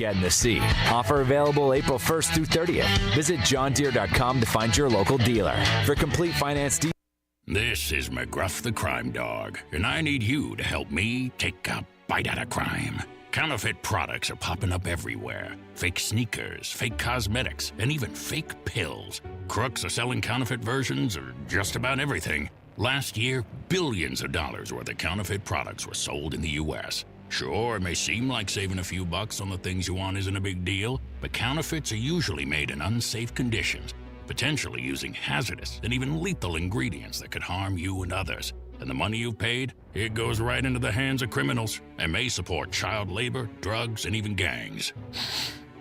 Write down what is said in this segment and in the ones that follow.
get in the seat. Offer available April 1st through 30th. Visit johndeere.com to find your local dealer. For complete finance details. This is McGruff the Crime Dog, and I need you to help me take a bite out of crime. Counterfeit products are popping up everywhere. Fake sneakers, fake cosmetics, and even fake pills. Crooks are selling counterfeit versions of just about everything. Last year, billions of dollars worth of counterfeit products were sold in the U.S. Sure, it may seem like saving a few bucks on the things you want isn't a big deal, but counterfeits are usually made in unsafe conditions, potentially using hazardous and even lethal ingredients that could harm you and others. And the money you've paid, it goes right into the hands of criminals and may support child labor, drugs, and even gangs.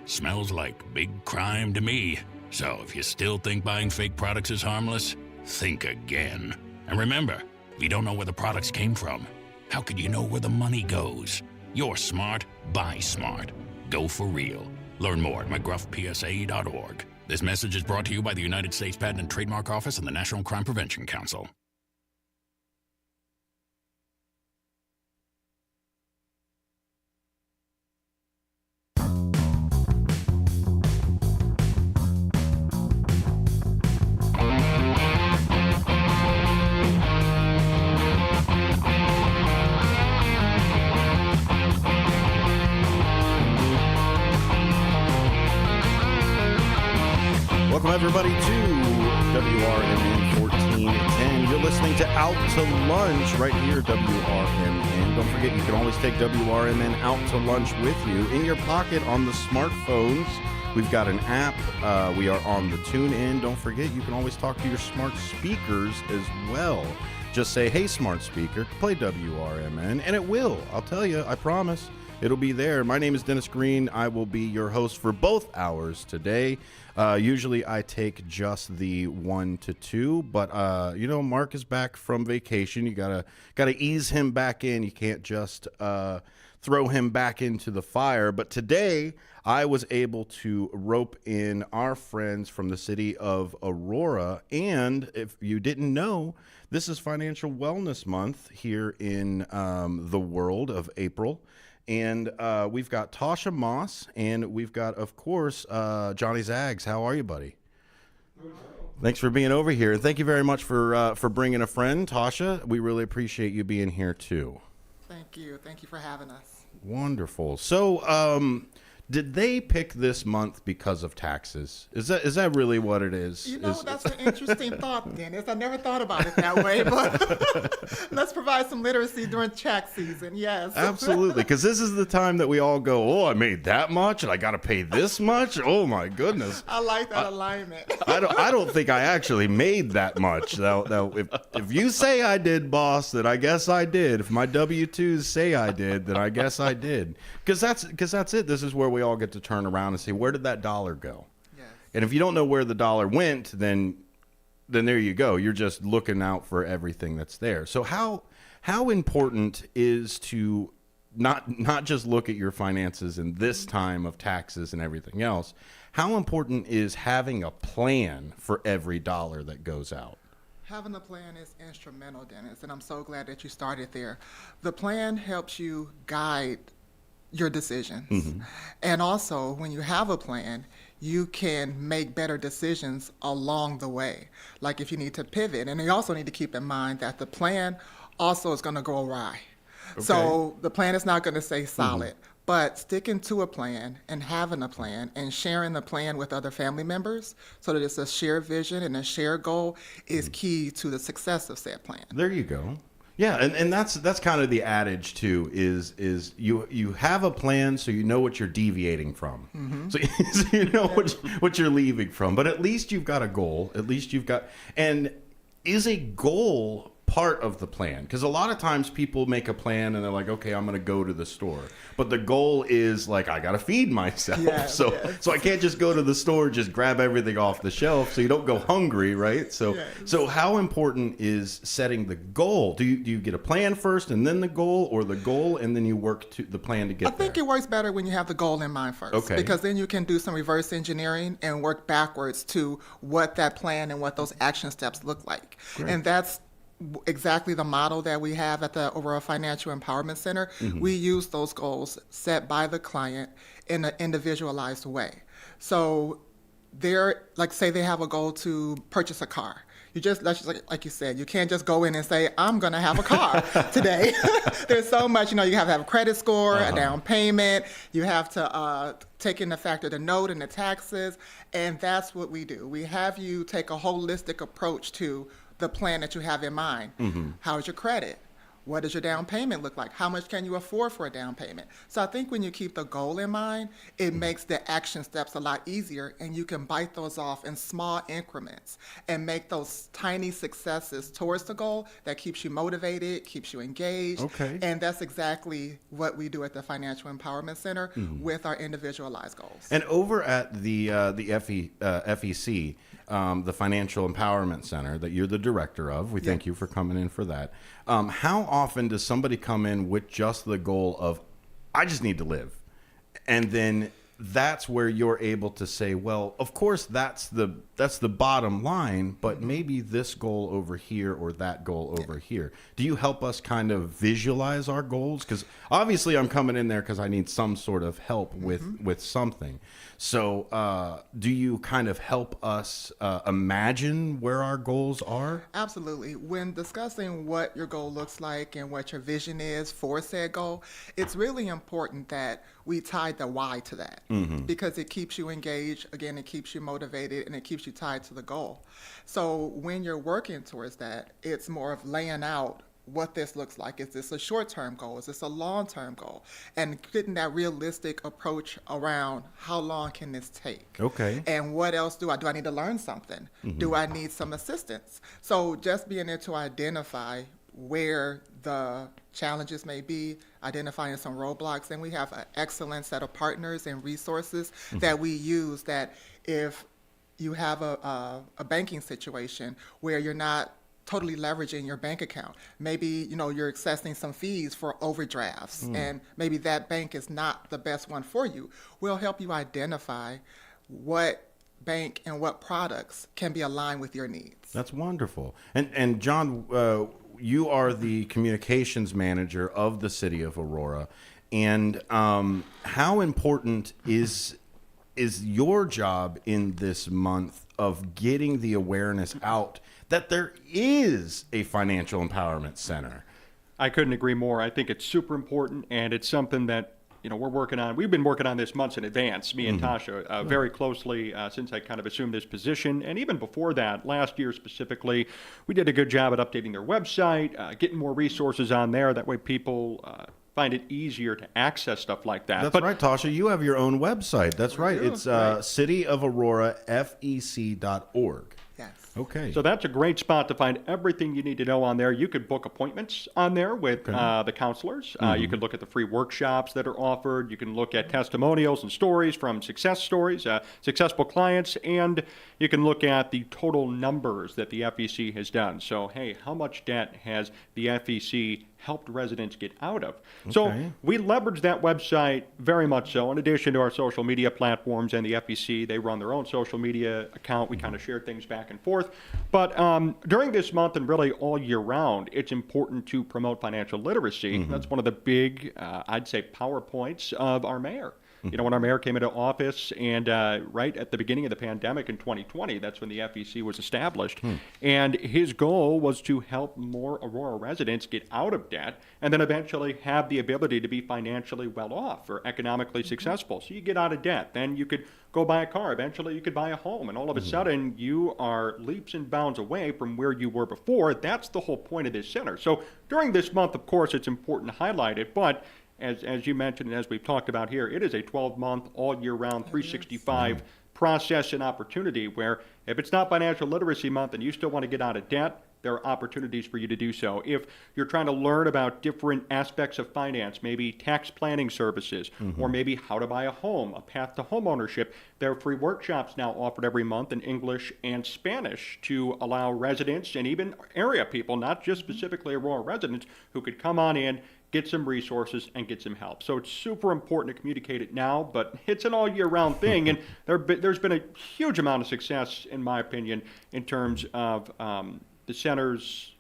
Smells like big crime to me. So if you still think buying fake products is harmless, think again. And remember, if you don't know where the products came from, how could you know where the money goes? You're smart, buy smart. Go for real. Learn more at mcgruffpsa.org. This message is brought to you by the United States Patent and Trademark Office and the National Crime Prevention Council. Welcome, everybody, to WRMN 1410. You're listening to Out to Lunch right here at WRMN. Don't forget, you can always take WRMN out to lunch with you in your pocket on the smartphones. We've got an app. We are on the TuneIn. Don't forget, you can always talk to your smart speakers as well. Just say, hey, smart speaker, play WRMN, and it will. I'll tell you, I promise. It'll be there. My name is Dennis Green. I will be your host for both hours today. Usually I take just the 1 to 2, but Mark is back from vacation. You gotta ease him back in. You can't just throw him back into the fire. But today I was able to rope in our friends from the city of Aurora. And if you didn't know, this is Financial Wellness Month here in the world of April. And we've got Tasha Moss, and we've got, of course, Johnny Zags. How are you, buddy? Thanks for being over here. And thank you very much for bringing a friend, Tasha. We really appreciate you being here, too. Thank you. Thank you for having us. Wonderful. So, did they pick this month because of taxes? Is that really what it is? That's an interesting thought, Dennis. I never thought about it that way, but let's provide some literacy during tax season. Yes. Absolutely, because this is the time that we all go, oh, I made that much, and I got to pay this much? Oh, my goodness. I like that alignment. I don't think I actually made that much. Now, if you say I did, boss, then I guess I did. If my W-2s say I did, then I guess I did. Because that's it. This is where we all get to turn around and say, where did that dollar go? Yes. And if you don't know where the dollar went, then there you go. You're just looking out for everything that's there. So how important is to not just look at your finances in this time of taxes and everything else? How important is having a plan for every dollar that goes out? Having a plan is instrumental, Dennis, and I'm so glad that you started there. The plan helps you guide your decisions. Mm-hmm. And also, when you have a plan, you can make better decisions along the way. Like if you need to pivot. And you also need to keep in mind that the plan also is going to go awry. Okay. So the plan is not going to stay solid. Mm-hmm. But sticking to a plan and having a plan and sharing the plan with other family members so that it's a shared vision and a shared goal is key to the success of said plan. There you go. Yeah, and that's kind of the adage too. Is you have a plan, so you know what you're deviating from. Mm-hmm. So you know what you're leaving from. But at least you've got a goal. At least you've got. And is a goal part of the plan? Because a lot of times people make a plan and they're like, okay, I'm going to go to the store, but the goal is like, I got to feed myself. Yes, so I can't just go to the store, just grab everything off the shelf, so you don't go hungry, right? So so how important is setting the goal? Do you get a plan first and then the goal, or the goal and then you work to the plan to get there? I think it works better when you have the goal in mind first. Okay. Because then you can do some reverse engineering and work backwards to what that plan and what those action steps look like. Great. And that's exactly the model that we have at the Aurora Financial Empowerment Center. We use those goals set by the client in an individualized way. So they're, like, say they have a goal to purchase a car. That's just like you said, you can't just go in and say, I'm going to have a car today. There's so much, you have to have a credit score, a down payment. You have to take into factor the note and the taxes. And that's what we do. We have you take a holistic approach to the plan that you have in mind. How's your credit? What does your down payment look like? How much can you afford for a down payment? So I think when you keep the goal in mind, it makes the action steps a lot easier, and you can bite those off in small increments and make those tiny successes towards the goal that keeps you motivated, keeps you engaged. Okay. And that's exactly what we do at the Financial Empowerment Center with our individualized goals. And over at the FEC, the Financial Empowerment Center that you're the director of, we thank you for coming in for that. How often does somebody come in with just the goal of, I just need to live? And then that's where you're able to say, well, of course, that's the bottom line, but maybe this goal over here or that goal over here. Do you help us kind of visualize our goals? Because obviously I'm coming in there because I need some sort of help with something. So do you kind of help us imagine where our goals are? Absolutely. When discussing what your goal looks like and what your vision is for said goal, it's really important that we tie the why to that because it keeps you engaged. Again, it keeps you motivated and it keeps you tied to the goal. So when you're working towards that, it's more of laying out what this looks like. Is this a short-term goal? Is this a long-term goal? And getting that realistic approach around how long can this take? Okay. And what else do I need to learn something? Do I need some assistance? So just being able to identify where the challenges may be, identifying some roadblocks, and we have an excellent set of partners and resources that we use that if you have a banking situation where you're not totally leveraging your bank account. Maybe, you're accessing some fees for overdrafts, and maybe that bank is not the best one for you. We'll help you identify what bank and what products can be aligned with your needs. That's wonderful. And John, you are the communications manager of the city of Aurora. And how important is your job in this month of getting the awareness out that there is a financial empowerment center? I couldn't agree more. I think it's super important, and it's something that we're working on. We've been working on this months in advance, me and Tasha, very closely since I kind of assumed this position. And even before that, last year specifically, we did a good job at updating their website, getting more resources on there. That way people find it easier to access stuff like that. That's right, Tasha. You have your own website. That's right. It's cityofAurorafec.org. Yes. Okay. So that's a great spot to find everything you need to know on there. You could book appointments on there with the counselors. You could look at the free workshops that are offered. You can look at testimonials and stories from successful clients, and you can look at the total numbers that the FEC has done. So, hey, how much debt has the FEC helped residents get out of? So we leverage that website very much so. In addition to our social media platforms and the FEC, they run their own social media account. We kind of share things back and forth. But during this month and really all year round, it's important to promote financial literacy. That's one of the big, I'd say, PowerPoints of our mayor. When our mayor came into office and right at the beginning of the pandemic in 2020, that's when the FEC was established. And his goal was to help more Aurora residents get out of debt and then eventually have the ability to be financially well off or economically successful. So you get out of debt, then you could go buy a car. Eventually you could buy a home. And all of a sudden you are leaps and bounds away from where you were before. That's the whole point of this center. So during this month, of course, it's important to highlight it. But as you mentioned, and as we've talked about here, it is a 12-month, all-year-round, 365 process and opportunity where if it's not Financial Literacy Month and you still want to get out of debt, there are opportunities for you to do so. If you're trying to learn about different aspects of finance, maybe tax planning services, or maybe how to buy a home, a path to home ownership, there are free workshops now offered every month in English and Spanish to allow residents and even area people, not just specifically Aurora residents, who could come on in, get some resources, and get some help. So it's super important to communicate it now, but it's an all-year-round thing, and there's been a huge amount of success, in my opinion, in terms of the center's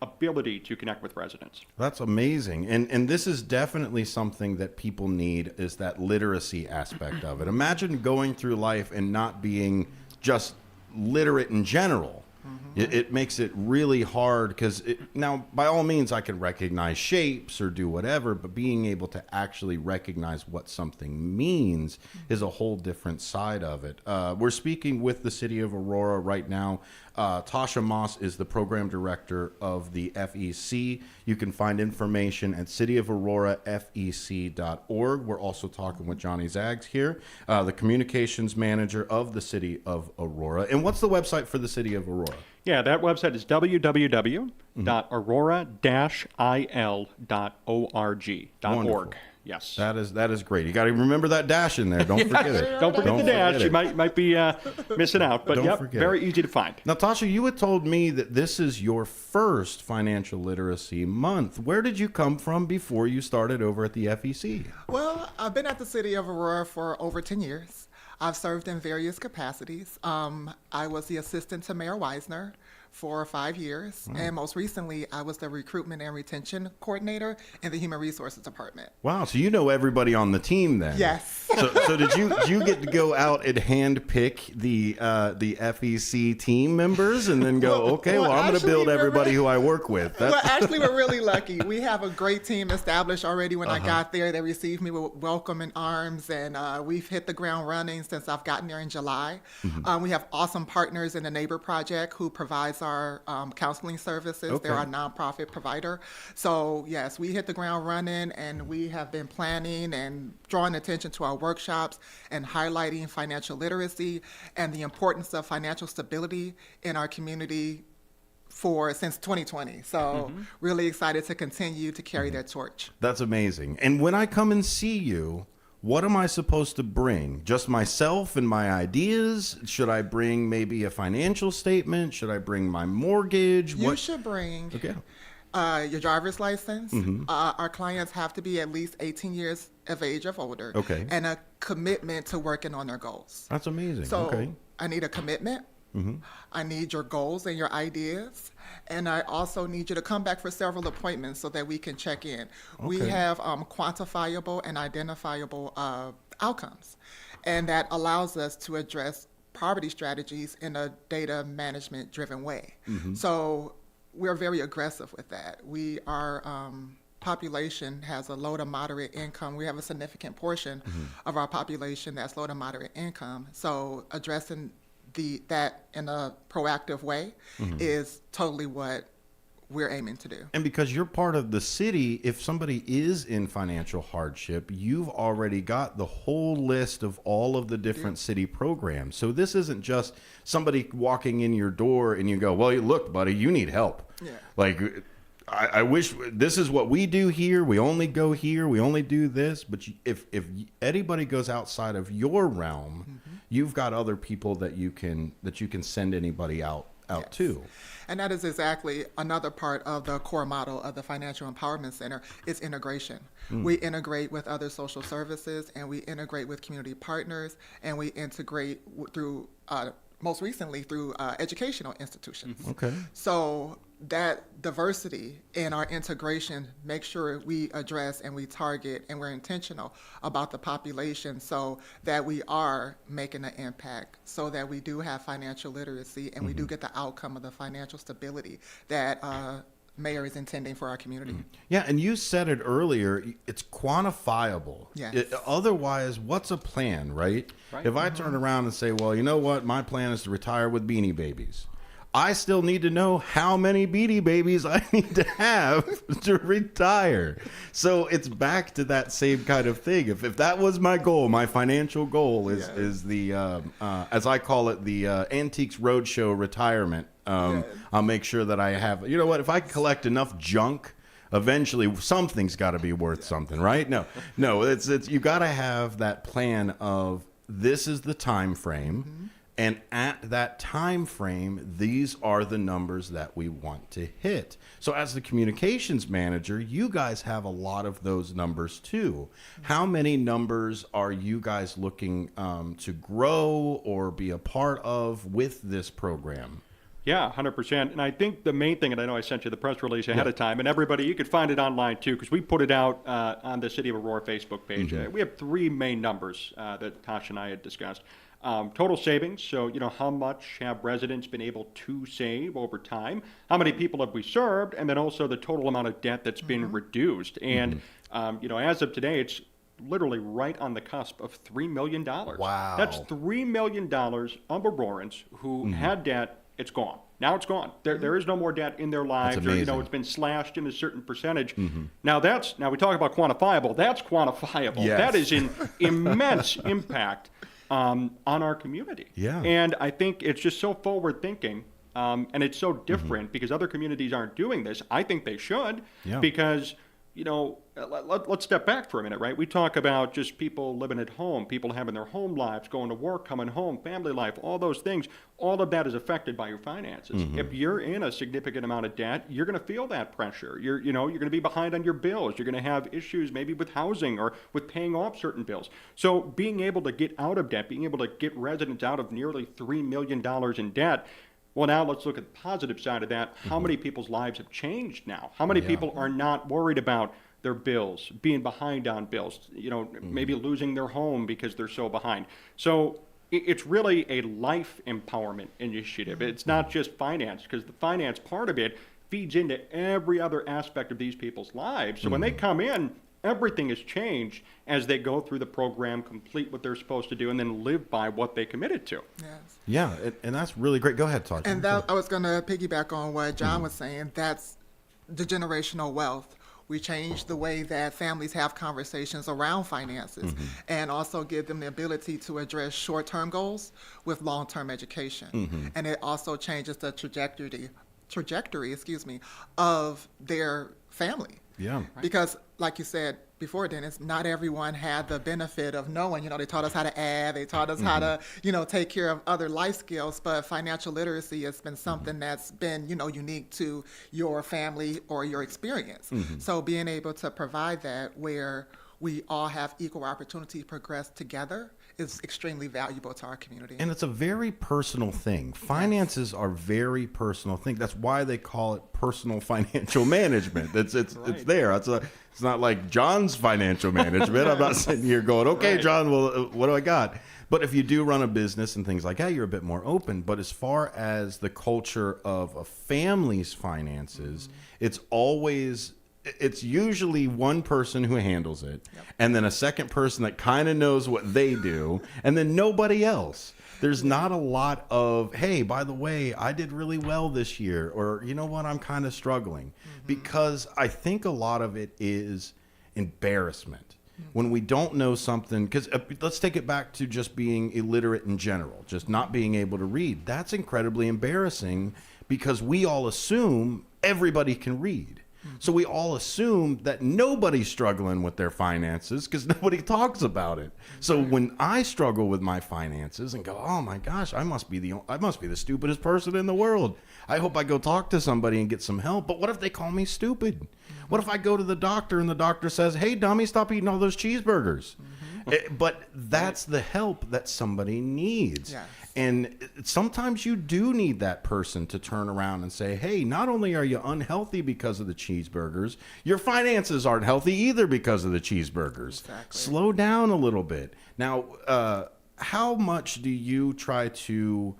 ability to connect with residents. That's amazing. And this is definitely something that people need, is that literacy aspect of it. Imagine going through life and not being just literate in general. It makes it really hard because now, by all means, I can recognize shapes or do whatever, but being able to actually recognize what something means is a whole different side of it. We're speaking with the City of Aurora right now. Tasha Moss is the program director of the FEC. You can find information at cityofaurorafec.org. We're also talking with Johnny Zags here, the communications manager of the City of Aurora. And what's the website for the City of Aurora? Yeah, that website is www.aurora-il.org. Yes. That is great. You got to remember that dash in there. Don't forget it. Don't forget the dash. You might be missing out. But Don't forget very it. easy to find. Natasha, you had told me that this is your first financial literacy month. Where did you come from before you started over at the FEC? Well, I've been at the City of Aurora for over 10 years. I've served in various capacities. I was the assistant to Mayor Wisner for 5 years, and most recently, I was the recruitment and retention coordinator in the Human Resources Department. Wow, so you know everybody on the team then? Yes. So did you get to go out and hand pick the FEC team members and then go, okay, well I'm going to build everybody who I work with? Well, actually, we're really lucky. We have a great team established already. When I got there, they received me with welcoming arms, and we've hit the ground running since I've gotten there in July. We have awesome partners in the Neighbor Project who provides our counseling services. Okay. They're our nonprofit provider. So yes, we hit the ground running, and we have been planning and drawing attention to our workshops and highlighting financial literacy and the importance of financial stability in our community since 2020. So really excited to continue to carry that torch. That's amazing. And when I come and see you, what am I supposed to bring? Just myself and my ideas? Should I bring maybe a financial statement? Should I bring my mortgage? You should bring your driver's license. Our clients have to be at least 18 years of age or older. Okay. And a commitment to working on their goals. That's amazing. So Okay. I need a commitment. I need your goals and your ideas. And I also need you to come back for several appointments so that we can check in. We Okay. have quantifiable and identifiable outcomes. And that allows us to address poverty strategies in a data management driven way. So we're very aggressive with that. Our population has a low to moderate income. We have a significant portion of our population that's low to moderate income. So addressing that in a proactive way is totally what we're aiming to do. And because you're part of the city, if somebody is in financial hardship, you've already got the whole list of all of the different city programs. So this isn't just somebody walking in your door and you go, well, look, buddy, you need help. Yeah. Like, I wish this is what we do here. We only go here. We only do this. But if anybody goes outside of your realm, you've got other people that you can send anybody out to. And that is exactly another part of the core model of the Financial Empowerment Center is integration. We integrate with other social services, and we integrate with community partners, and we integrate through, most recently, through educational institutions. Okay. So that diversity in our integration makes sure we address and we target and we're intentional about the population so that we are making an impact, so that we do have financial literacy and we do get the outcome of the financial stability that Mayor is intending for our community. Yeah, and you said it earlier, it's quantifiable. Yes. Otherwise, what's a plan, right? If I turn around and say, well, you know what, my plan is to retire with Beanie Babies. I still need to know how many Beanie Babies I need to have to retire. So it's back to that same kind of thing. If that was my goal, my financial goal is the, as I call it, the Antiques Roadshow retirement. I'll make sure that I have, you know what, if I collect enough junk, eventually something's got to be worth something, right? No, it's you got to have that plan of this is the time frame. And at that time frame, these are the numbers that we want to hit. So as the communications manager, you guys have a lot of those numbers too. How many numbers are you guys looking to grow or be a part of with this program? Yeah, 100%. And I think the main thing, and I know I sent you the press release ahead of time, and everybody, you could find it online too, because we put it out on the City of Aurora Facebook page. We have three main numbers that Tasha and I had discussed. Total savings, so how much have residents been able to save over time? How many people have we served? And then also the total amount of debt that's been reduced. And, as of today, it's literally right on the cusp of $3 million. Wow. That's $3 million of Aurorans who had debt. It's gone. Now it's gone. There is no more debt in their lives. That's Or, amazing. it's been slashed in a certain percentage. Now we talk about quantifiable. That's quantifiable. Yes. That is an immense impact on our community. Yeah. And I think it's just so forward thinking. And it's so different because other communities aren't doing this. I think they should because, let's step back for a minute, right? We talk about just people living at home, people having their home lives, going to work, coming home, family life, all those things. All of that is affected by your finances. If you're in a significant amount of debt, you're going to feel that pressure. You're going to be behind on your bills. You're going to have issues maybe with housing or with paying off certain bills. So being able to get out of debt, being able to get residents out of nearly $3 million in debt. Well, now let's look at the positive side of that. How many people's lives have changed now? How many people are not worried about their bills, being behind on bills, maybe losing their home because they're so behind? So it's really a life empowerment initiative. It's not just finance, because the finance part of it feeds into every other aspect of these people's lives. So when they come in, everything has changed as they go through the program, complete what they're supposed to do, and then live by what they committed to. Yes. Yeah, and that's really great. Go ahead, Todd. And I was going to piggyback on what John was saying. That's the generational wealth. We change the way that families have conversations around finances and also give them the ability to address short-term goals with long-term education. And it also changes the trajectory, of their family. Yeah. Because, like you said before, Dennis, not everyone had the benefit of knowing. They taught us how to add, they taught us how to, take care of other life skills. But financial literacy has been something that's been, unique to your family or your experience. So being able to provide that where we all have equal opportunity to progress together is extremely valuable to our community. And it's a very personal thing. Finances are very personal thing. That's why they call it personal financial management. It's there. It's not like John's financial management. I'm not sitting here going, okay, John, well, what do I got? But if you do run a business and things like that, you're a bit more open. But as far as the culture of a family's finances, it's usually one person who handles it, and then a second person that kind of knows what they do, and then nobody else. There's not a lot of, hey, by the way, I did really well this year, or you know what, I'm kind of struggling. Because I think a lot of it is embarrassment. When we don't know something, because let's take it back to just being illiterate in general, just not being able to read. That's incredibly embarrassing because we all assume everybody can read. So we all assume that nobody's struggling with their finances because nobody talks about it. So when I struggle with my finances and go, oh my gosh, I must be the stupidest person in the world. I hope I go talk to somebody and get some help. But what if they call me stupid? What if I go to the doctor and the doctor says, hey, dummy, stop eating all those cheeseburgers? But that's the help that somebody needs. Yes. And sometimes you do need that person to turn around and say, hey, not only are you unhealthy because of the cheeseburgers, your finances aren't healthy either because of the cheeseburgers. Exactly. Slow down a little bit. Now, how much do you try to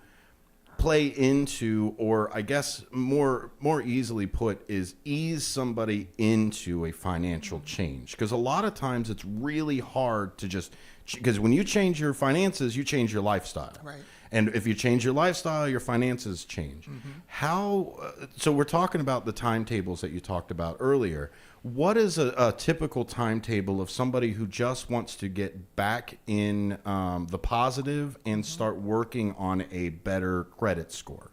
play into, or I guess more easily put, is ease somebody into a financial change? Because a lot of times it's really hard to just, because when you change your finances, you change your lifestyle. Right. And if you change your lifestyle, your finances change. So we're talking about the timetables that you talked about earlier. What is a typical timetable of somebody who just wants to get back in the positive and start working on a better credit score?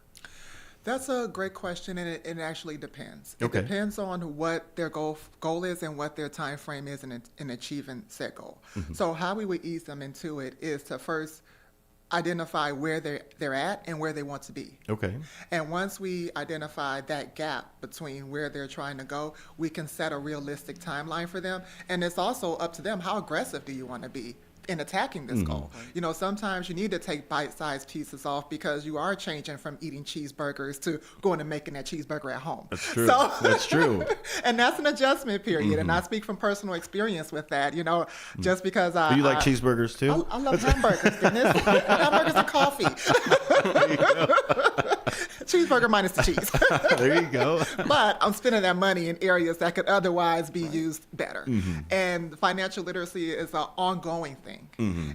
That's a great question, and it actually depends. It depends on what their goal is and what their time frame is in achieving said goal. So how we would ease them into it is to first identify where they're at and where they want to be. Okay. And once we identify that gap between where they're trying to go, we can set a realistic timeline for them. And it's also up to them, how aggressive do you want to be in attacking this goal. You know, sometimes you need to take bite-sized pieces off because you are changing from eating cheeseburgers to going and making that cheeseburger at home. That's true. That's true. And that's an adjustment period. And I speak from personal experience with that, you know, just because Do you like cheeseburgers too? I love hamburgers, Dennis. Hamburgers and coffee. Cheeseburger minus the cheese. There you go. But I'm spending that money in areas that could otherwise be used better. And financial literacy is an ongoing thing.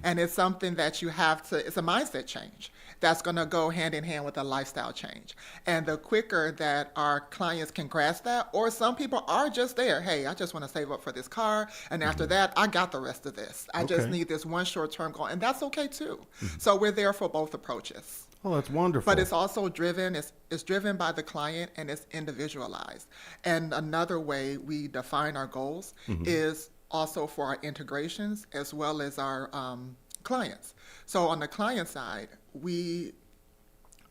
And it's something that you have to, it's a mindset change that's going to go hand in hand with a lifestyle change. And the quicker that our clients can grasp that, or some people are just there, hey, I just want to save up for this car, and after that, I got the rest of this. I just need this one short-term goal, and that's okay too. So we're there for both approaches. Oh, that's wonderful. But it's also driven, it's driven by the client, and it's individualized. And another way we define our goals is also for our integrations as well as our clients. So on the client side,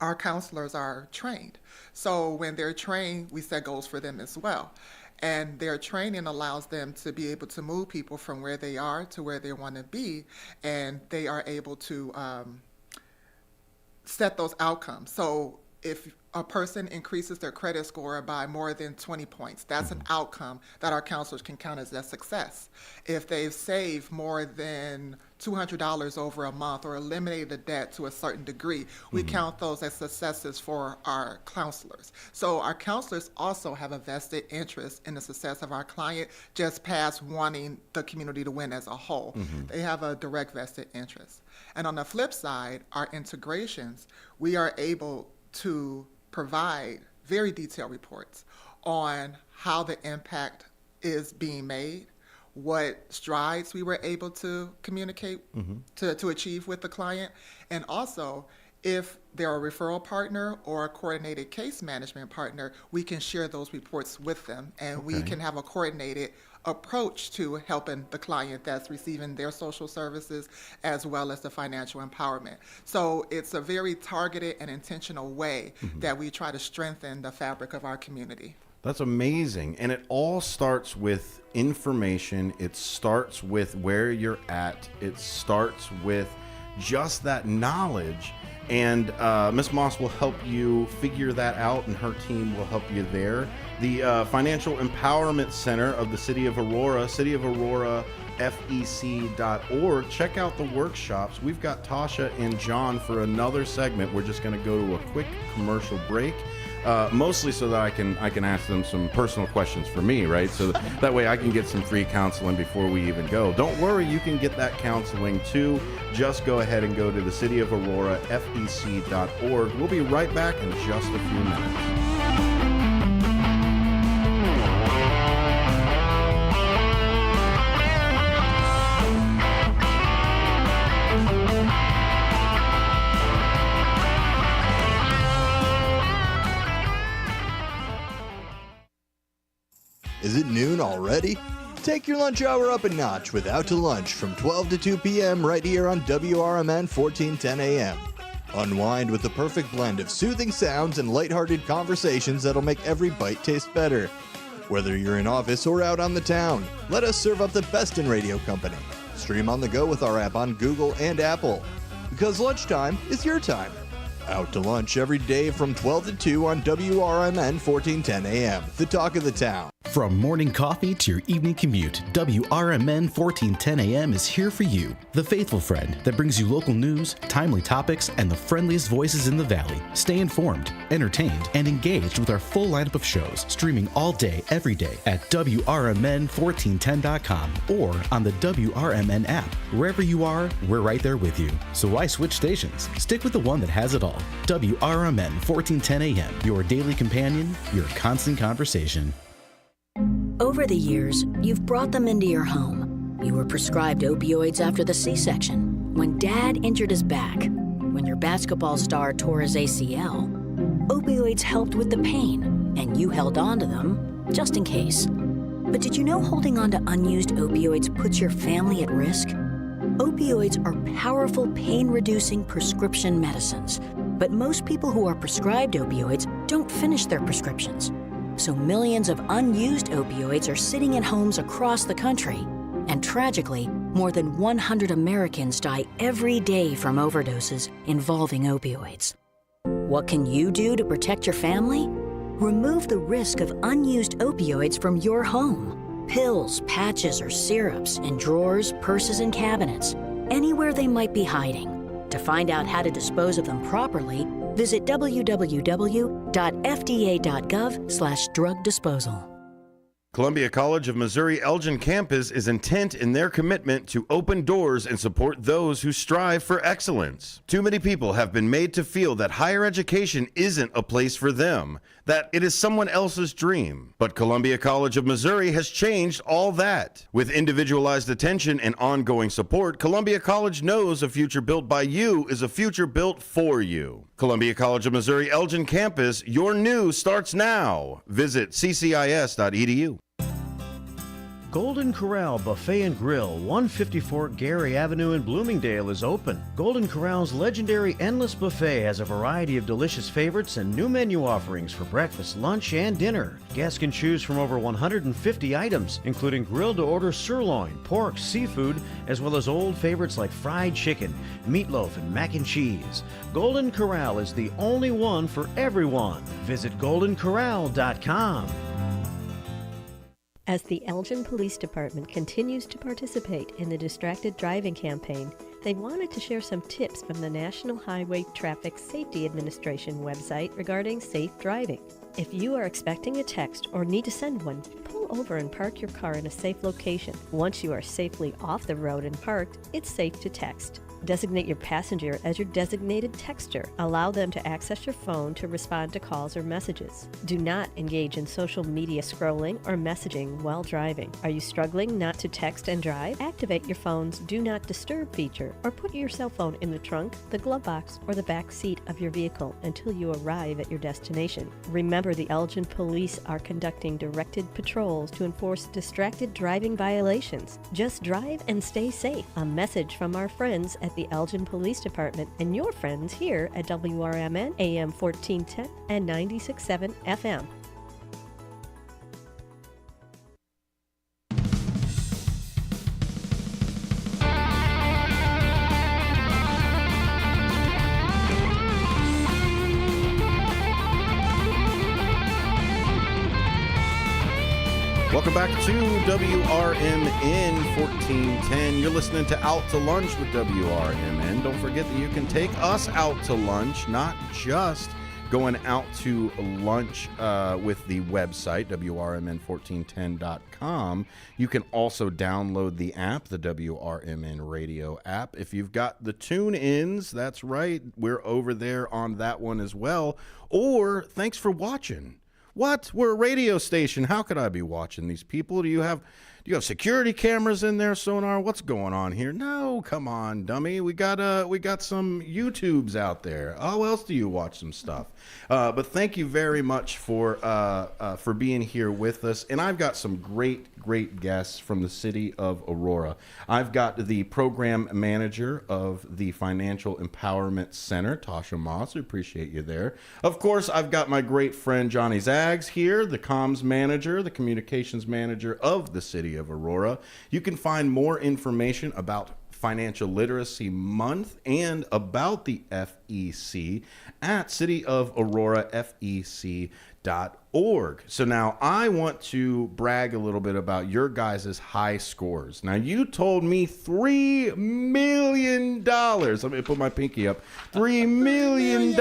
our counselors are trained. So when they're trained, we set goals for them as well. And their training allows them to be able to move people from where they are to where they want to be, and they are able to set those outcomes. So if a person increases their credit score by more than 20 points, that's an outcome that our counselors can count as a success. If they've saved more than $200 over a month or eliminated the debt to a certain degree, we count those as successes for our counselors. So our counselors also have a vested interest in the success of our client, just past wanting the community to win as a whole. They have a direct vested interest. And on the flip side, our integrations, we are able to provide very detailed reports on how the impact is being made, what strides we were able to communicate to achieve with the client, and also if they're a referral partner or a coordinated case management partner, we can share those reports with them, and we can have a coordinated approach to helping the client that's receiving their social services as well as the financial empowerment. So it's a very targeted and intentional way that we try to strengthen the fabric of our community. That's amazing. And it all starts with information. It starts with where you're at. It starts with just that knowledge. And Ms. Moss will help you figure that out, and her team will help you there. The Financial Empowerment Center of the City of Aurora, FEC.org. Check out the workshops. We've got Tasha and John for another segment. We're just going to go to a quick commercial break. Mostly so that I can ask them some personal questions for me, right? So that way I can get some free counseling before we even go. Don't worry, you can get that counseling too. Just go ahead and go to the City of Aurora, FEC.org. We'll be right back in just a few minutes. Is it noon already? Take your lunch hour up a notch with Out to Lunch from 12 to 2 p.m. right here on WRMN 1410 a.m. Unwind with the perfect blend of soothing sounds and lighthearted conversations that'll make every bite taste better. Whether you're in office or out on the town, let us serve up the best in radio company. Stream on the go with our app on Google and Apple. Because lunchtime is your time. Out to Lunch every day from 12 to 2 on WRMN 1410 a.m., the talk of the town. From morning coffee to your evening commute, WRMN 1410 AM is here for you. The faithful friend that brings you local news, timely topics, and the friendliest voices in the Valley. Stay informed, entertained, and engaged with our full lineup of shows, streaming all day, every day at WRMN1410.com or on the WRMN app. Wherever you are, we're right there with you. So why switch stations? Stick with the one that has it all. WRMN 1410 AM, your daily companion, your constant conversation. Over the years, you've brought them into your home. You were prescribed opioids after the C-section, when Dad injured his back, when your basketball star tore his ACL. Opioids helped with the pain, and you held on to them just in case. But did you know holding on to unused opioids puts your family at risk? Opioids are powerful pain-reducing prescription medicines, but most people who are prescribed opioids don't finish their prescriptions. So millions of unused opioids are sitting in homes across the country. And tragically, more than 100 Americans die every day from overdoses involving opioids. What can you do to protect your family? Remove the risk of unused opioids from your home. Pills, patches, or syrups in drawers, purses, and cabinets, anywhere they might be hiding. To find out how to dispose of them properly, visit www.fda.gov/drug disposal. Columbia College of Missouri Elgin campus is intent in their commitment to open doors and support those who strive for excellence. Too many people have been made to feel that higher education isn't a place for them, that it is someone else's dream. But Columbia College of Missouri has changed all that. With individualized attention and ongoing support, Columbia College knows a future built by you is a future built for you. Columbia College of Missouri Elgin campus, your new starts now. Visit ccis.edu. Golden Corral Buffet and Grill, 154 Gary Avenue in Bloomingdale is open. Golden Corral's legendary Endless Buffet has a variety of delicious favorites and new menu offerings for breakfast, lunch, and dinner. Guests can choose from over 150 items, including grilled-to-order sirloin, pork, seafood, as well as old favorites like fried chicken, meatloaf, and mac and cheese. Golden Corral is the only one for everyone. Visit goldencorral.com. As the Elgin Police Department continues to participate in the Distracted Driving campaign, they wanted to share some tips from the National Highway Traffic Safety Administration website regarding safe driving. If you are expecting a text or need to send one, pull over and park your car in a safe location. Once you are safely off the road and parked, it's safe to text. Designate your passenger as your designated texter. Allow them to access your phone to respond to calls or messages. Do not engage in social media scrolling or messaging while driving. Are you struggling not to text and drive? Activate your phone's Do Not Disturb feature or put your cell phone in the trunk, the glove box, or the back seat of your vehicle until you arrive at your destination. Remember, the Elgin Police are conducting directed patrols to enforce distracted driving violations. Just drive and stay safe. A message from our friends at the Elgin Police Department and your friends here at WRMN AM 1410 and 96.7 FM. Welcome back to WRMN 1410. You're listening to Out to Lunch with WRMN. Don't forget that you can take us out to lunch, not just going out to lunch with the website, WRMN1410.com. You can also download the app, the WRMN radio app. If you've got the tune-ins, that's right, we're over there on that one as well. Or thanks for watching. What? We're a radio station. How could I be watching these people? Do you have security cameras in there, Sonar? What's going on here? No, come on, dummy. We got some YouTubes out there. How else do you watch some stuff? But thank you very much for being here with us. And I've got some great guests from the city of Aurora. I've got the program manager of the Financial Empowerment Center, Tasha Moss. We appreciate you there. Of course, I've got my great friend Johnny Zags here, the comms manager, the communications manager of the city of Aurora. You can find more information about Financial Literacy Month and about the FEC at cityofaurorafec.org. So now I want to brag a little bit about your guys' high scores. Now you told me $3 million. Let me put my pinky up. $3 million.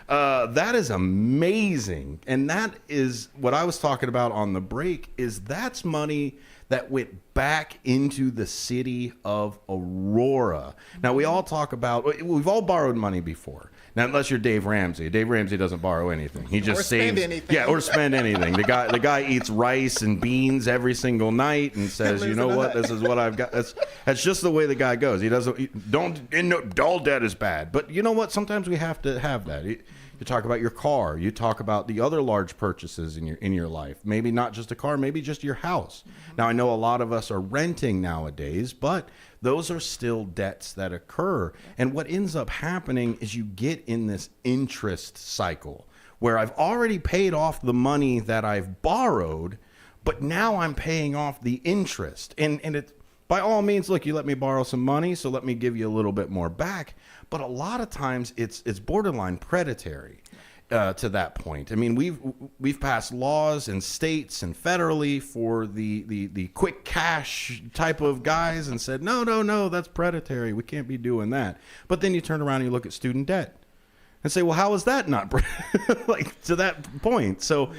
That is amazing. And that is what I was talking about on the break, is that's money that went back into the city of Aurora. Now, we all talk about, we've all borrowed money before. Now, unless you're Dave Ramsey. Dave Ramsey doesn't borrow anything. He just saves. Spend anything. Yeah, or spend anything. The guy eats rice and beans every single night and says, you know what, this is what I've got. That's just the way the guy goes. All debt is bad. But you know what? Sometimes we have to have that. You talk about your car. You talk about the other large purchases in your life. Maybe not just a car, maybe just your house. Mm-hmm. Now, I know a lot of us are renting nowadays, but those are still debts that occur. And what ends up happening is you get in this interest cycle where I've already paid off the money that I've borrowed, but now I'm paying off the interest. And it, by all means, look, you let me borrow some money, so let me give you a little bit more back. But a lot of times it's borderline predatory to that point. I mean, we've passed laws in states and federally for the quick cash type of guys and said, no, that's predatory. We can't be doing that. But then you turn around and you look at student debt and say, well, how is that not like to that point? So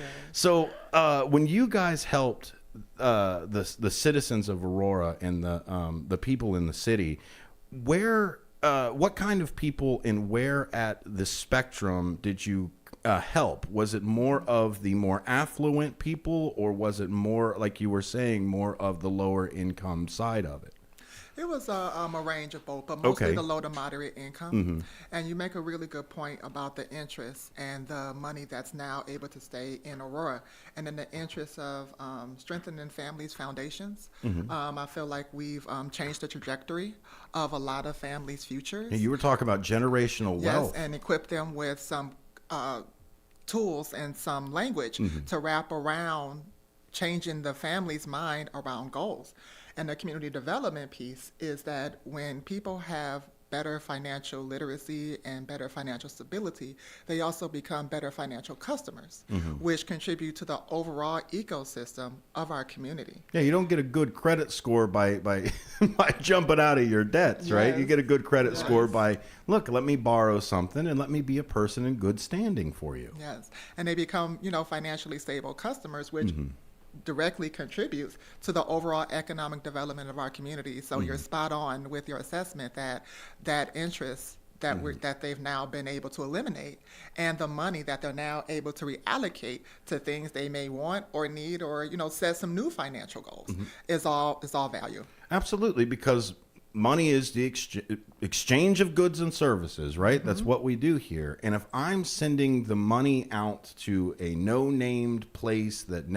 when you guys helped the citizens of Aurora and the people in the city, what kind of people and where at the spectrum did you help? Was it more of the more affluent people, or was it more, like you were saying, more of the lower income side of it? It was a range of both, but mostly the low to moderate income. And you make a really good point about the interest and the money that's now able to stay in Aurora. And in the interest of strengthening families' foundations, I feel like we've changed the trajectory of a lot of families' futures. And you were talking about generational wealth. Yes, and equip them with some tools and some language to wrap around changing the family's mind around goals. And the community development piece is that when people have better financial literacy and better financial stability, they also become better financial customers, which contribute to the overall ecosystem of our community. Yeah, you don't get a good credit score by by jumping out of your debts, right? You get a good credit score by, look, let me borrow something and let me be a person in good standing for you. Yes, and they become, financially stable customers, which directly contributes to the overall economic development of our community. So you're spot on with your assessment that interest that they've now been able to eliminate, and the money that they're now able to reallocate to things they may want or need, or set some new financial goals is all value. Absolutely, because money is the exchange of goods and services, right? That's what we do here. And if I'm sending the money out to a no-named place that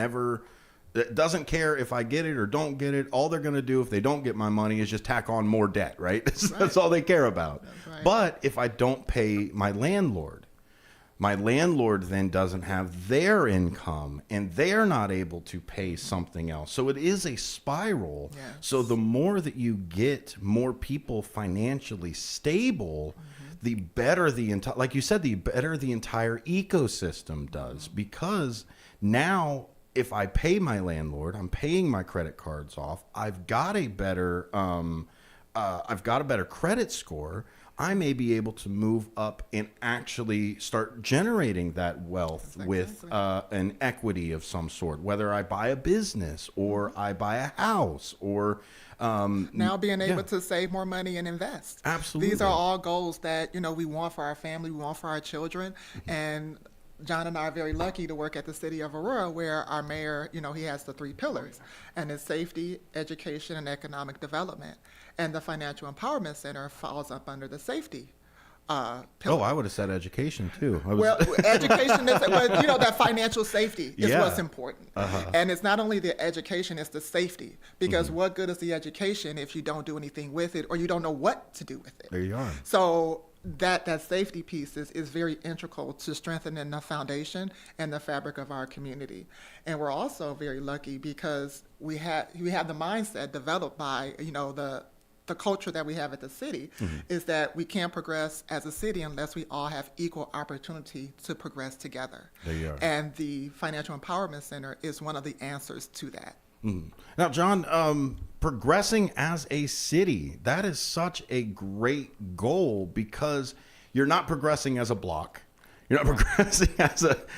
doesn't care if I get it or don't get it, all they're going to do if they don't get my money is just tack on more debt, right? That's all they care about. Right. But if I don't pay my landlord then doesn't have their income, and they're not able to pay something else. So it is a spiral. Yes. So the more that you get more people financially stable, the better like you said, the better the entire ecosystem does, because now if I pay my landlord, I'm paying my credit cards off, I've got a better credit score. I may be able to move up and actually start generating that wealth with an equity of some sort, whether I buy a business or I buy a house, or now being able to save more money and invest. Absolutely. These are all goals that we want for our family, we want for our children, and John and I are very lucky to work at the city of Aurora, where our mayor, he has the 3 pillars, and it's safety, education, and economic development. And the Financial Empowerment Center falls up under the safety pillar. Oh, I would have said education too. Well, education is, that financial safety is what's important. And it's not only the education, it's the safety. Because what good is the education if you don't do anything with it, or you don't know what to do with it? There you are. So that safety piece is very integral to strengthening the foundation and the fabric of our community. And we're also very lucky because we have the mindset developed by the culture that we have at the city, is that we can't progress as a city unless we all have equal opportunity to progress together. There you are. And the Financial Empowerment Center is one of the answers to that. Now, John, progressing as a city, that is such a great goal, because you're not progressing as a block. You're not progressing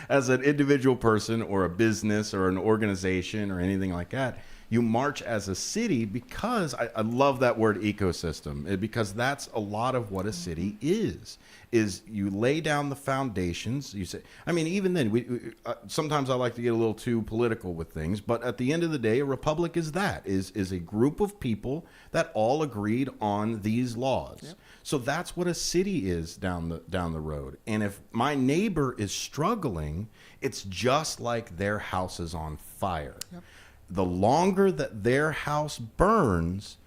as an individual person or a business or an organization or anything like that. You march as a city, because I love that word ecosystem, because that's a lot of what a city is you lay down the foundations. You say, I mean, even then, we sometimes I like to get a little too political with things, but at the end of the day, a republic is a group of people that all agreed on these laws. Yep. So that's what a city is down the road. And if my neighbor is struggling, it's just like their house is on fire. Yep. The longer that their house burns,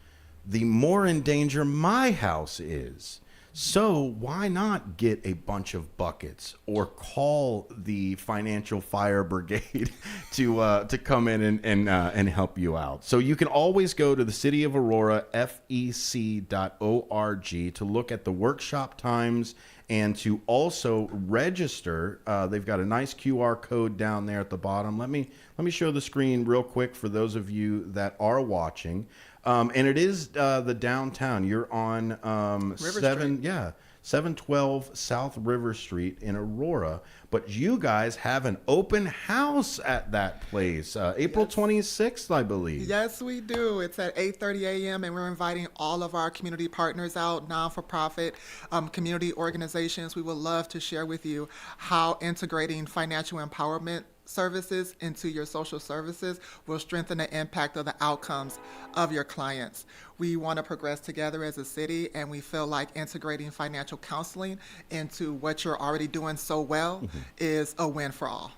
the more in danger my house is. So why not get a bunch of buckets or call the financial fire brigade to come in and help you out? So you can always go to the City of Aurora, fec.org, to look at the workshop times and to also register. They've got a nice QR code down there at the bottom. Let me show the screen real quick for those of you that are watching. And it is the downtown. You're on 712 South River Street in Aurora. But you guys have an open house at that place, April 26th, I believe. Yes, we do. It's at 8:30 a.m. and we're inviting all of our community partners out, non-for-profit community organizations. We would love to share with you how integrating financial empowerment services into your social services will strengthen the impact of the outcomes of your clients. We want to progress together as a city, and we feel like integrating financial counseling into what you're already doing so well is a win for all.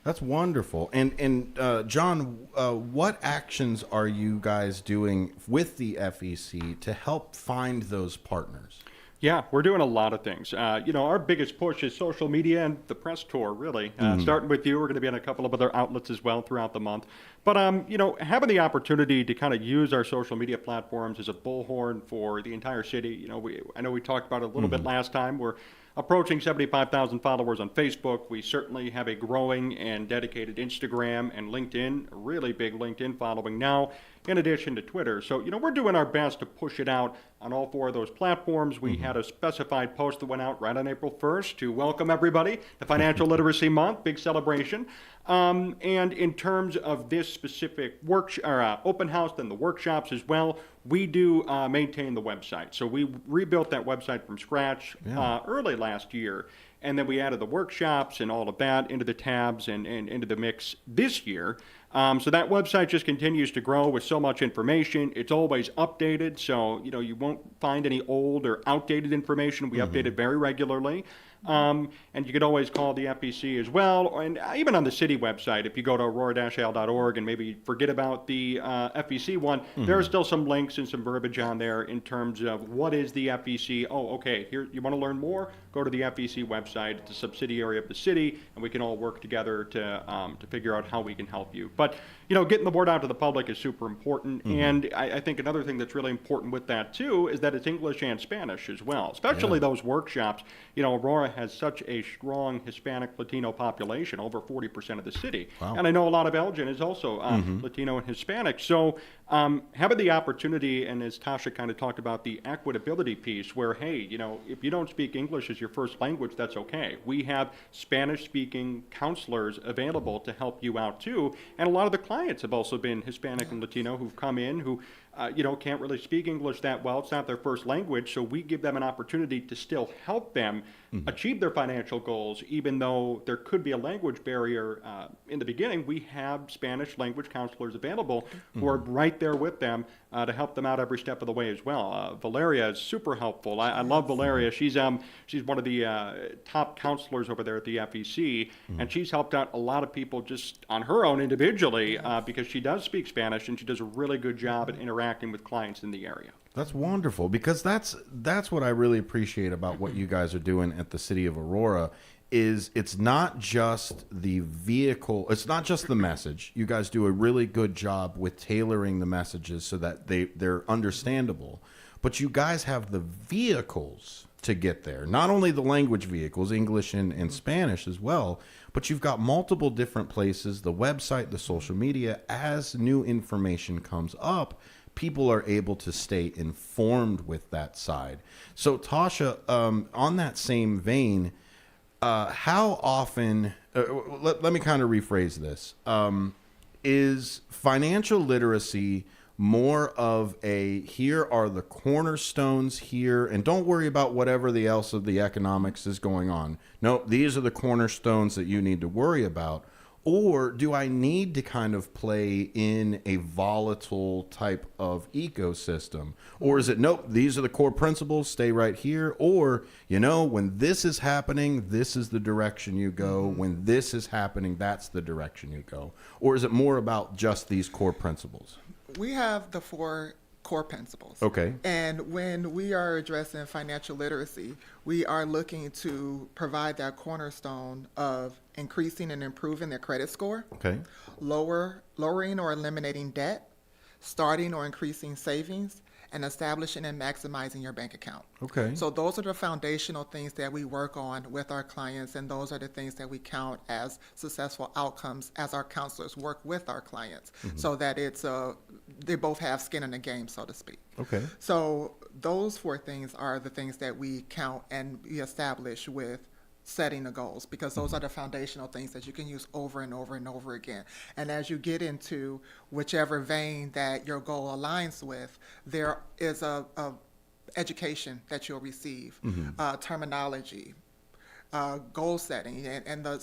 That's wonderful. And John, what actions are you guys doing with the FEC to help find those partners? Yeah, we're doing a lot of things. Our biggest push is social media and the press tour, really. Starting with you, we're going to be on a couple of other outlets as well throughout the month. But, having the opportunity to kind of use our social media platforms as a bullhorn for the entire city. I know we talked about it a little bit last time. We're approaching 75,000 followers on Facebook. We certainly have a growing and dedicated Instagram and LinkedIn, a really big LinkedIn following now, in addition to Twitter. So, we're doing our best to push it out on all four of those platforms. We had a specified post that went out right on April 1st to welcome everybody to Financial Literacy Month, big celebration. And in terms of this specific open house and the workshops as well, we do maintain the website. So we rebuilt that website from scratch early last year. And then we added the workshops and all of that into the tabs and into the mix this year. So that website just continues to grow with so much information. It's always updated, so you won't find any old or outdated information. We update it very regularly. And you could always call the FEC as well, and even on the city website, if you go to aurora-al.org and maybe forget about the FEC one, there are still some links and some verbiage on there in terms of what is the FEC. Oh, okay, here, you want to learn more? Go to the FEC website. It's a subsidiary of the city, and we can all work together to figure out how we can help you. But, getting the word out to the public is super important, and I think another thing that's really important with that, too, is that it's English and Spanish as well, especially those workshops. Aurora has such a strong Hispanic Latino population, over 40% of the city. Wow. And I know a lot of Elgin is also Latino and Hispanic. So having the opportunity, and as Tasha kind of talked about, the equitability piece where, hey, if you don't speak English as your first language, that's okay. We have Spanish-speaking counselors available to help you out too. And a lot of the clients have also been Hispanic and Latino who've come in who can't really speak English that well. It's not their first language, so we give them an opportunity to still help them achieve their financial goals, even though there could be a language barrier in the beginning. We have Spanish language counselors available who are right there with them to help them out every step of the way as well. Valeria is super helpful. I love Valeria. She's one of the top counselors over there at the FEC, and she's helped out a lot of people just on her own individually because she does speak Spanish, and she does a really good job at interacting with clients in the area. That's wonderful, because that's what I really appreciate about what you guys are doing at the City of Aurora. Is it's not just the vehicle, it's not just the message. You guys do a really good job with tailoring the messages so that they're understandable, but you guys have the vehicles to get there. Not only the language vehicles, English and Spanish as well, but you've got multiple different places, the website, the social media. As new information comes up, people are able to stay informed with that side. So Tasha, on that same vein, how often, let me kind of rephrase this, is financial literacy more of a, here are the cornerstones here, and don't worry about whatever the else of the economics is going on. No, these are the cornerstones that you need to worry about. Or do I need to kind of play in a volatile type of ecosystem? Or is it, nope, these are the core principles, stay right here? Or, when this is happening, this is the direction you go. When this is happening, that's the direction you go. Or is it more about just these core principles? We have the four core principles. Okay. And when we are addressing financial literacy, we are looking to provide that cornerstone of increasing and improving their credit score, Okay. lowering or eliminating debt, starting or increasing savings, and establishing and maximizing your bank account. Okay. So those are the foundational things that we work on with our clients, and those are the things that we count as successful outcomes as our counselors work with our clients, so that they both have skin in the game, so to speak. Okay. So those 4 things are the things that we count and we establish with setting the goals, because those are the foundational things that you can use over and over and over again. And as you get into whichever vein that your goal aligns with, there is a education that you'll receive, terminology, goal setting, and the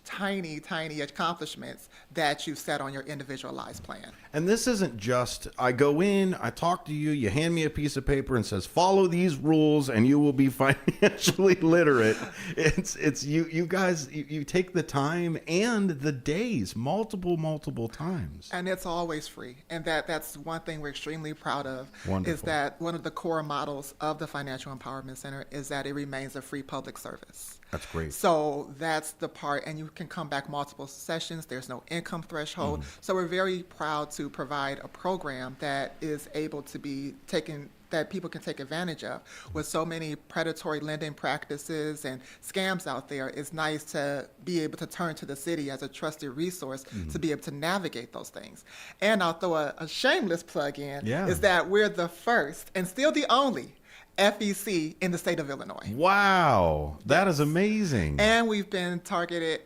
tiny accomplishments that you set on your individualized plan. And this isn't just, I go in, I talk to you, you hand me a piece of paper and says, follow these rules and you will be financially literate. It's you guys, you take the time and the days multiple times. And it's always free. And that's one thing we're extremely proud of. Wonderful. Is that one of the core models of the Financial Empowerment Center is that it remains a free public service. That's great. So that's the part, and you can come back multiple sessions. There's no income threshold. So we're very proud to provide a program that is able to be taken, that people can take advantage of. With so many predatory lending practices and scams out there, it's nice to be able to turn to the city as a trusted resource to be able to navigate those things. And I'll throw a shameless plug in, is that we're the first and still the only FEC in the state of Illinois. Wow, that is amazing. And we've been designated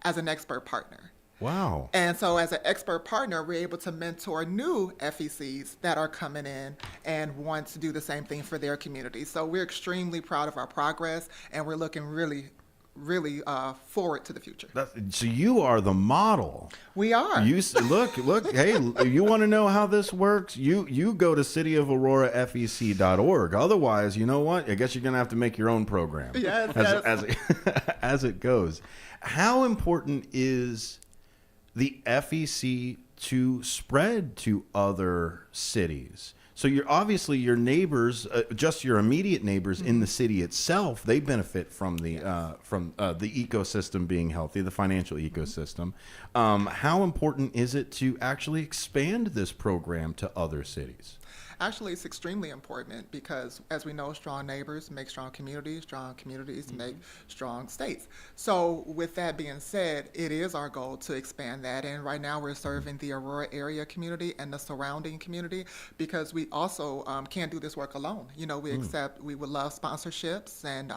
as an expert partner. Wow. And so as an expert partner, we're able to mentor new FECs that are coming in and want to do the same thing for their community. So we're extremely proud of our progress, and we're looking really forward to the future. So you are the model. We are. You look. Hey, you want to know how this works? You go to cityofauroraFEC.org. Otherwise, you know what? I guess you're gonna have to make your own program. Yes. As it goes. How important is the FEC to spread to other cities? So you're obviously your neighbors, just your immediate neighbors in the city itself, they benefit from the ecosystem being healthy, the financial ecosystem. How important is it to actually expand this program to other cities? Actually, it's extremely important because, as we know, strong neighbors make strong communities make strong states. So with that being said, it is our goal to expand that. And right now we're serving the Aurora area community and the surrounding community, because we also can't do this work alone. You know, we would love sponsorships and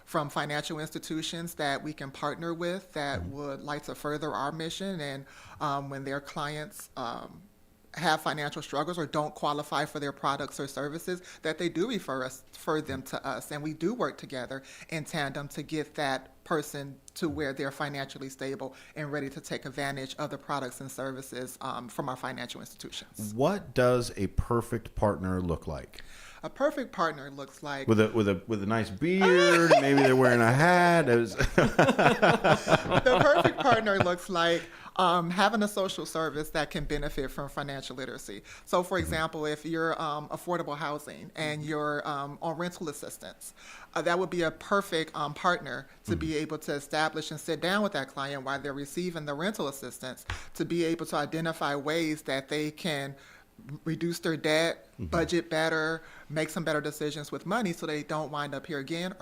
from financial institutions that we can partner with that would like to further our mission. And when their clients have financial struggles or don't qualify for their products or services, that they do refer them to us, and we do work together in tandem to get that person to where they're financially stable and ready to take advantage of the products and services from our financial institutions. What does a perfect partner look like? A perfect partner looks like with a nice beard. Maybe they're wearing a hat. The perfect partner looks like having a social service that can benefit from financial literacy. So, for example, if you're affordable housing and you're on rental assistance, that would be a perfect partner to be able to establish and sit down with that client while they're receiving the rental assistance, to be able to identify ways that they can reduce their debt, budget better, make some better decisions with money so they don't wind up here again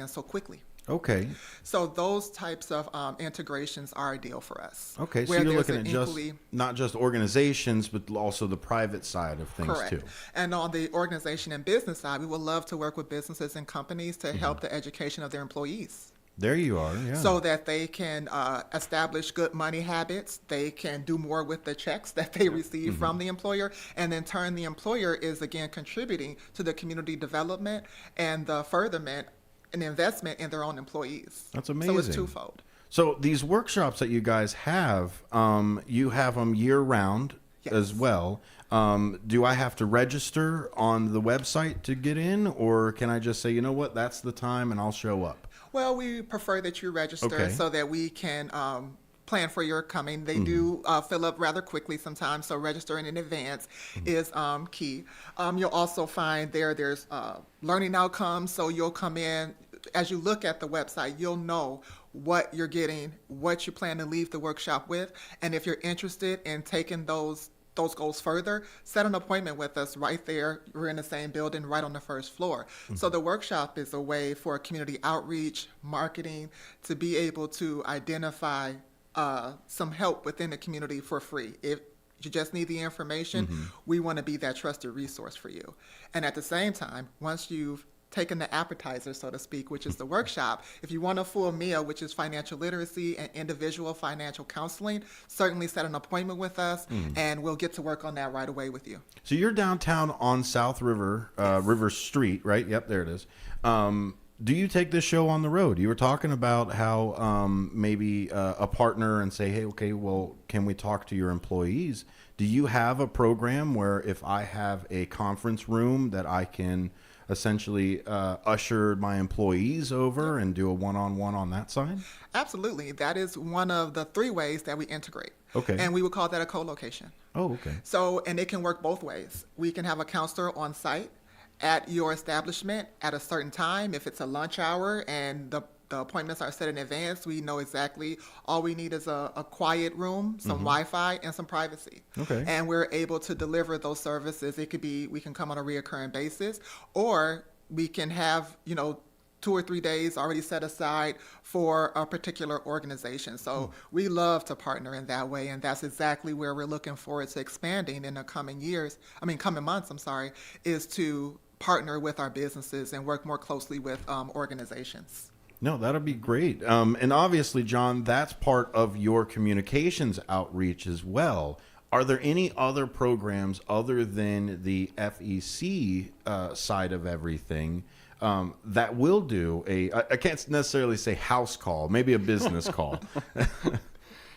so quickly. Okay. So those types of integrations are ideal for us. Okay, so you're looking at not just organizations, but also the private side of things too. And on the organization and business side, we would love to work with businesses and companies to help the education of their employees. There you are, yeah. So that they can establish good money habits, they can do more with the checks that they receive from the employer, and in turn the employer is again contributing to the community development and the furtherment and investment in their own employees. That's amazing. So it's twofold. So these workshops that you guys have, you have them year round as well. Do I have to register on the website to get in, or can I just say, you know what, that's the time and I'll show up? Well, we prefer that you register so that we can plan for your coming. They do fill up rather quickly sometimes, so registering in advance is key. You'll also find there's learning outcomes, so you'll come in. As you look at the website, you'll know what you're getting, what you plan to leave the workshop with, and if you're interested in taking those goals further, set an appointment with us right there. We're in the same building right on the first floor. So the workshop is a way for community outreach, marketing, to be able to identify some help within the community for free. If you just need the information, we want to be that trusted resource for you. And at the same time, once you've taken the appetizer, so to speak, which is the workshop, if you want a full meal, which is financial literacy and individual financial counseling, certainly set an appointment with us, and we'll get to work on that right away with you. So you're downtown on South River, River Street, right? Yep, there it is. Do you take this show on the road? You were talking about how maybe a partner and say, hey, okay, well, can we talk to your employees? Do you have a program where if I have a conference room that I can essentially usher my employees over and do a one-on-one on that side? Absolutely. That is one of the 3 ways that we integrate. Okay. And we would call that a co-location. Oh, okay. So, and it can work both ways. We can have a counselor on site at your establishment at a certain time. If it's a lunch hour and the appointments are set in advance, we know exactly all we need is a quiet room, some Wi-Fi, and some privacy. Okay. And we're able to deliver those services. It could be, we can come on a reoccurring basis, or we can have, 2 or 3 days already set aside for a particular organization. So we love to partner in that way, and that's exactly where we're looking forward to expanding in the coming months, is to partner with our businesses and work more closely with organizations. No, that'll be great. And obviously, John, that's part of your communications outreach as well. Are there any other programs other than the FEC side of everything that will do I can't necessarily say house call, maybe a business call?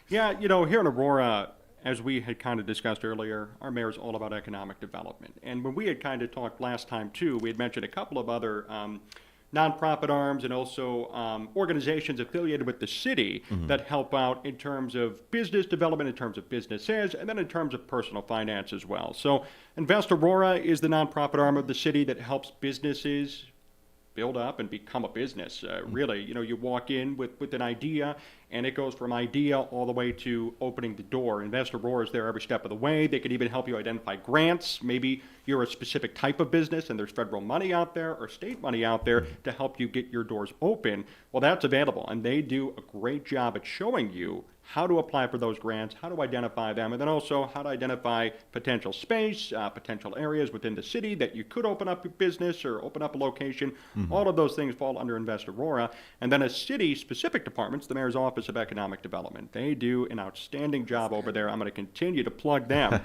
Yeah, here in Aurora, as we had kind of discussed earlier, our mayor is all about economic development. And when we had kind of talked last time, too, we had mentioned a couple of other nonprofit arms and also organizations affiliated with the city that help out in terms of business development, in terms of businesses, and then in terms of personal finance as well. So Invest Aurora is the nonprofit arm of the city that helps businesses build up and become a business. Really, you walk in with an idea, and it goes from idea all the way to opening the door. Invest Aurora is there every step of the way. They could even help you identify grants. Maybe you're a specific type of business and there's federal money out there or state money out there to help you get your doors open. Well, that's available, and they do a great job at showing you how to apply for those grants, how to identify them, and then also how to identify potential space, potential areas within the city that you could open up a business or open up a location. All of those things fall under Invest Aurora. And then as city-specific departments, the Mayor's Office of Economic Development, they do an outstanding job over there. I'm going to continue to plug them.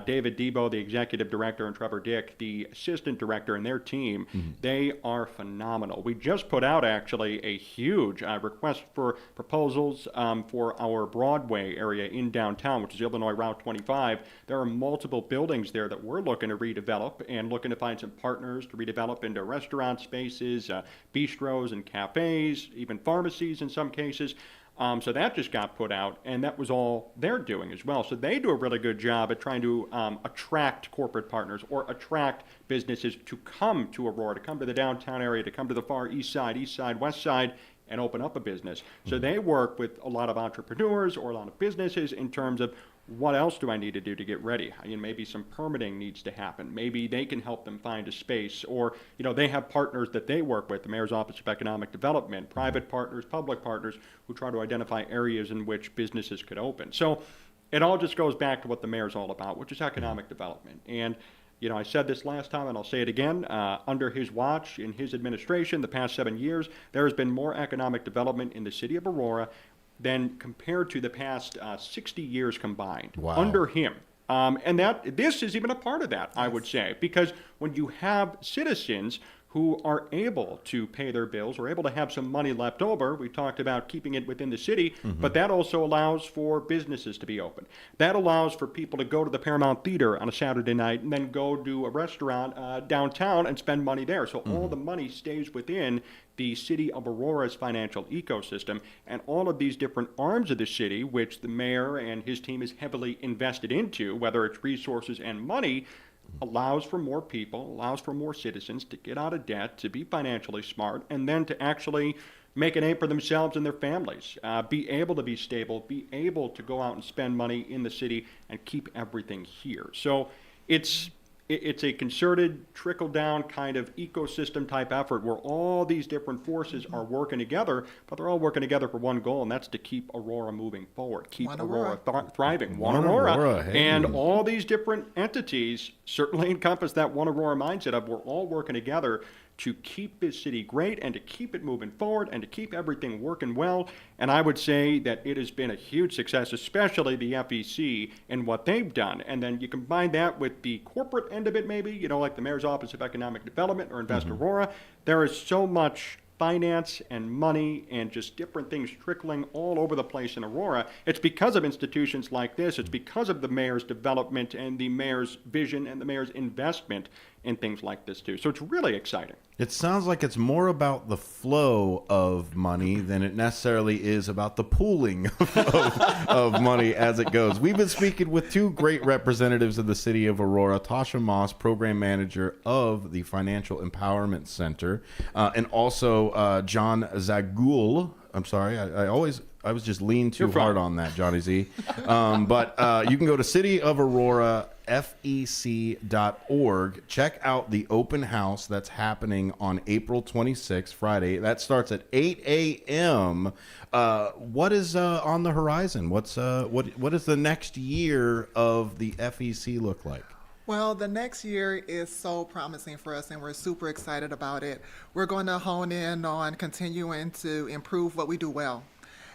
David Debo, the executive director, and Trevor Dick, the assistant director, and their team, they are phenomenal. We just put out, actually, a huge request for proposals for our Broadway area in downtown, which is Illinois Route 25. There are multiple buildings there that we're looking to redevelop and looking to find some partners to redevelop into restaurant spaces, bistros and cafes, even pharmacies in some cases. So that just got put out, and that was all they're doing as well. So they do a really good job at trying to attract corporate partners or attract businesses to come to Aurora, to come to the downtown area, to come to the far east side, west side, and open up a business. So they work with a lot of entrepreneurs or a lot of businesses in terms of what else do I need to do to get ready? Maybe some permitting needs to happen. Maybe they can help them find a space, or they have partners that they work with, the Mayor's Office of Economic Development, private partners, public partners, who try to identify areas in which businesses could open. So it all just goes back to what the mayor's all about, which is economic development. And I said this last time, and I'll say it again. Under his watch, in his administration, the past 7 years, there has been more economic development in the city of Aurora than compared to the past 60 years combined. Wow. Under him. And this is even a part of that, I would say, because when you have citizens who who are able to pay their bills, or able to have some money left over. We talked about keeping it within the city, but that also allows for businesses to be open. That allows for people to go to the Paramount Theater on a Saturday night and then go to a restaurant downtown and spend money there. So all the money stays within the city of Aurora's financial ecosystem, and all of these different arms of the city, which the mayor and his team is heavily invested into, whether it's resources and money, allows for more people, allows for more citizens to get out of debt, to be financially smart, and then to actually make a name for themselves and their families, be able to be stable, be able to go out and spend money in the city and keep everything here. So it's a concerted, trickle-down kind of ecosystem-type effort where all these different forces are working together, but they're all working together for one goal, and that's to keep Aurora moving forward, keep Aurora thriving. One Aurora. Hey. And all these different entities certainly encompass that One Aurora mindset of we're all working together to keep this city great and to keep it moving forward and to keep everything working well. And I would say that it has been a huge success, especially the FEC and what they've done. And then you combine that with the corporate end of it, maybe, you know, like the Mayor's Office of Economic Development or Invest Aurora. There is so much finance and money and just different things trickling all over the place in Aurora. It's because of institutions like this. It's because of the mayor's development and the mayor's vision and the mayor's investment in things like this too. So it's really exciting. It sounds like it's more about the flow of money than it necessarily is about the pooling of money as it goes. We've been speaking with two great representatives of the city of Aurora, Tasha Moss, program manager of the Financial Empowerment Center, and also John Zagul. I'm sorry, I was just leaning too hard on that, Johnny Z. But you can go to City of Aurora FEC.org. Check out the open house that's happening on April 26th, Friday. That starts at 8 a.m. What is on the horizon? What does the next year of the FEC look like? Well, the next year is so promising for us, and we're super excited about it. We're going to hone in on continuing to improve what we do well,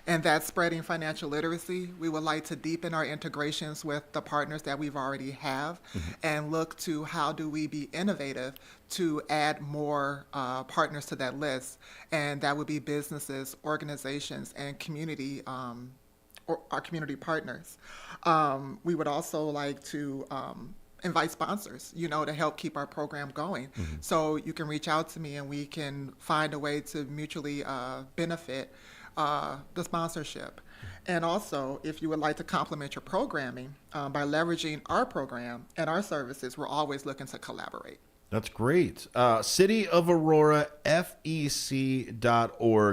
and that's spreading financial literacy. We would like to deepen our integrations with the partners that we've already have and look to how do we be innovative to add more partners to that list, and that would be businesses, organizations, and community or our community partners. We would also like to invite sponsors, you know, to help keep our program going. So you can reach out to me and we can find a way to mutually benefit the sponsorship. And also, if you would like to complement your programming by leveraging our program and our services, we're always looking to collaborate. That's great. City of Aurora, FEC.org.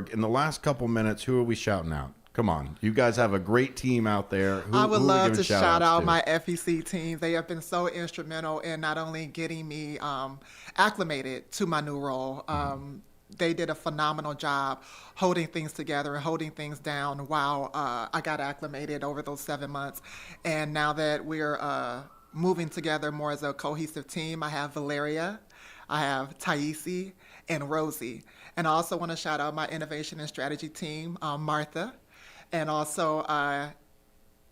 In the last couple minutes, who are we shouting out? Come on. You guys have a great team out there. I would love to shout out my FEC team. They have been so instrumental in not only getting me acclimated to my new role. They did a phenomenal job holding things together and holding things down while I got acclimated over those 7 months. And now that we're moving together more as a cohesive team, I have Valeria, I have Taisi, and Rosie. And I also want to shout out my innovation and strategy team, Martha, and also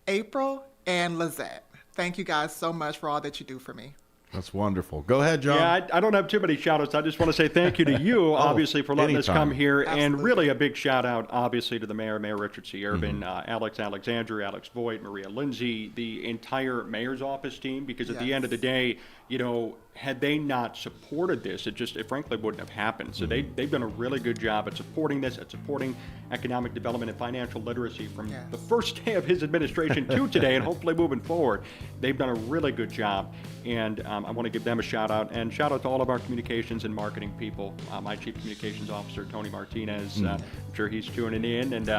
April and Lizette. Thank you guys so much for all that you do for me. That's wonderful. Go ahead, John. Yeah, I don't have too many shout-outs. I just want to say thank you to you, obviously, for letting us come here. Absolutely. And really a big shout-out, obviously, to the mayor, Mayor Richard C. Urban, Alex Alexandru, Alex Voigt, Maria Lindsay, the entire mayor's office team, because at the end of the day, you know, had they not supported this, it frankly wouldn't have happened. So they've done a really good job at supporting this, at supporting economic development and financial literacy from the first day of his administration to today, and hopefully moving forward. They've done a really good job, and I want to give them a shout out, and shout out to all of our communications and marketing people. My Chief Communications Officer, Tony Martinez, I'm sure he's tuning in, and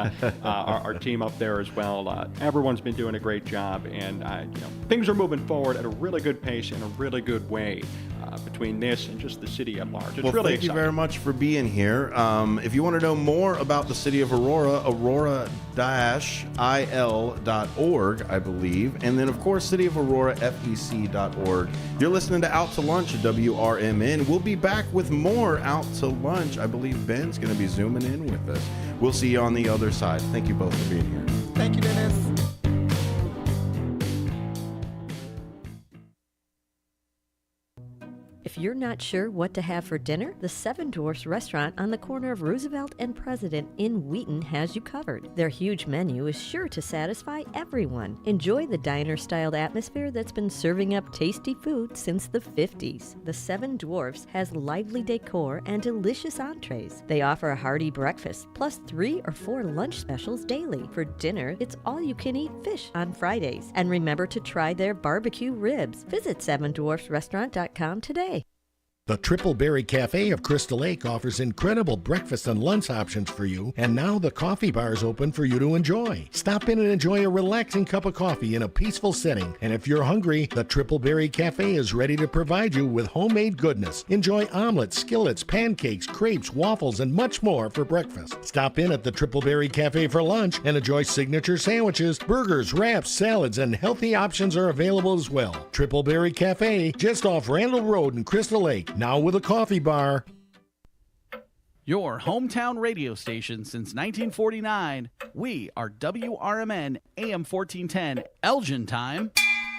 our team up there as well. Everyone's been doing a great job, and you know, things are moving forward at a really good pace in a really good way. Between this and just the city at large. It's really thank you very much for being here. If you want to know more about the city of Aurora, aurora-il.org, I believe. And then, of course, City of Aurora, FEC.org. You're listening to Out to Lunch at WRMN. We'll be back with more Out to Lunch. I believe Ben's going to be zooming in with us. We'll see you on the other side. Thank you both for being here. Thank you, Dennis. If you're not sure what to have for dinner, the Seven Dwarfs restaurant on the corner of Roosevelt and President in Wheaton has you covered. Their huge menu is sure to satisfy everyone. Enjoy the diner-styled atmosphere that's been serving up tasty food since the 50s. The Seven Dwarfs has lively decor and delicious entrees. They offer a hearty breakfast, plus 3 or 4 lunch specials daily. For dinner, it's all-you-can-eat fish on Fridays. And remember to try their barbecue ribs. Visit sevendwarfsrestaurant.com today. The Triple Berry Cafe of Crystal Lake offers incredible breakfast and lunch options for you, and now the coffee bar is open for you to enjoy. Stop in and enjoy a relaxing cup of coffee in a peaceful setting, and if you're hungry, the Triple Berry Cafe is ready to provide you with homemade goodness. Enjoy omelets, skillets, pancakes, crepes, waffles, and much more for breakfast. Stop in at the Triple Berry Cafe for lunch and enjoy signature sandwiches, burgers, wraps, salads, and healthy options are available as well. Triple Berry Cafe, just off Randall Road in Crystal Lake. Now with a coffee bar. Your hometown radio station since 1949. We are WRMN AM 1410. Elgin time,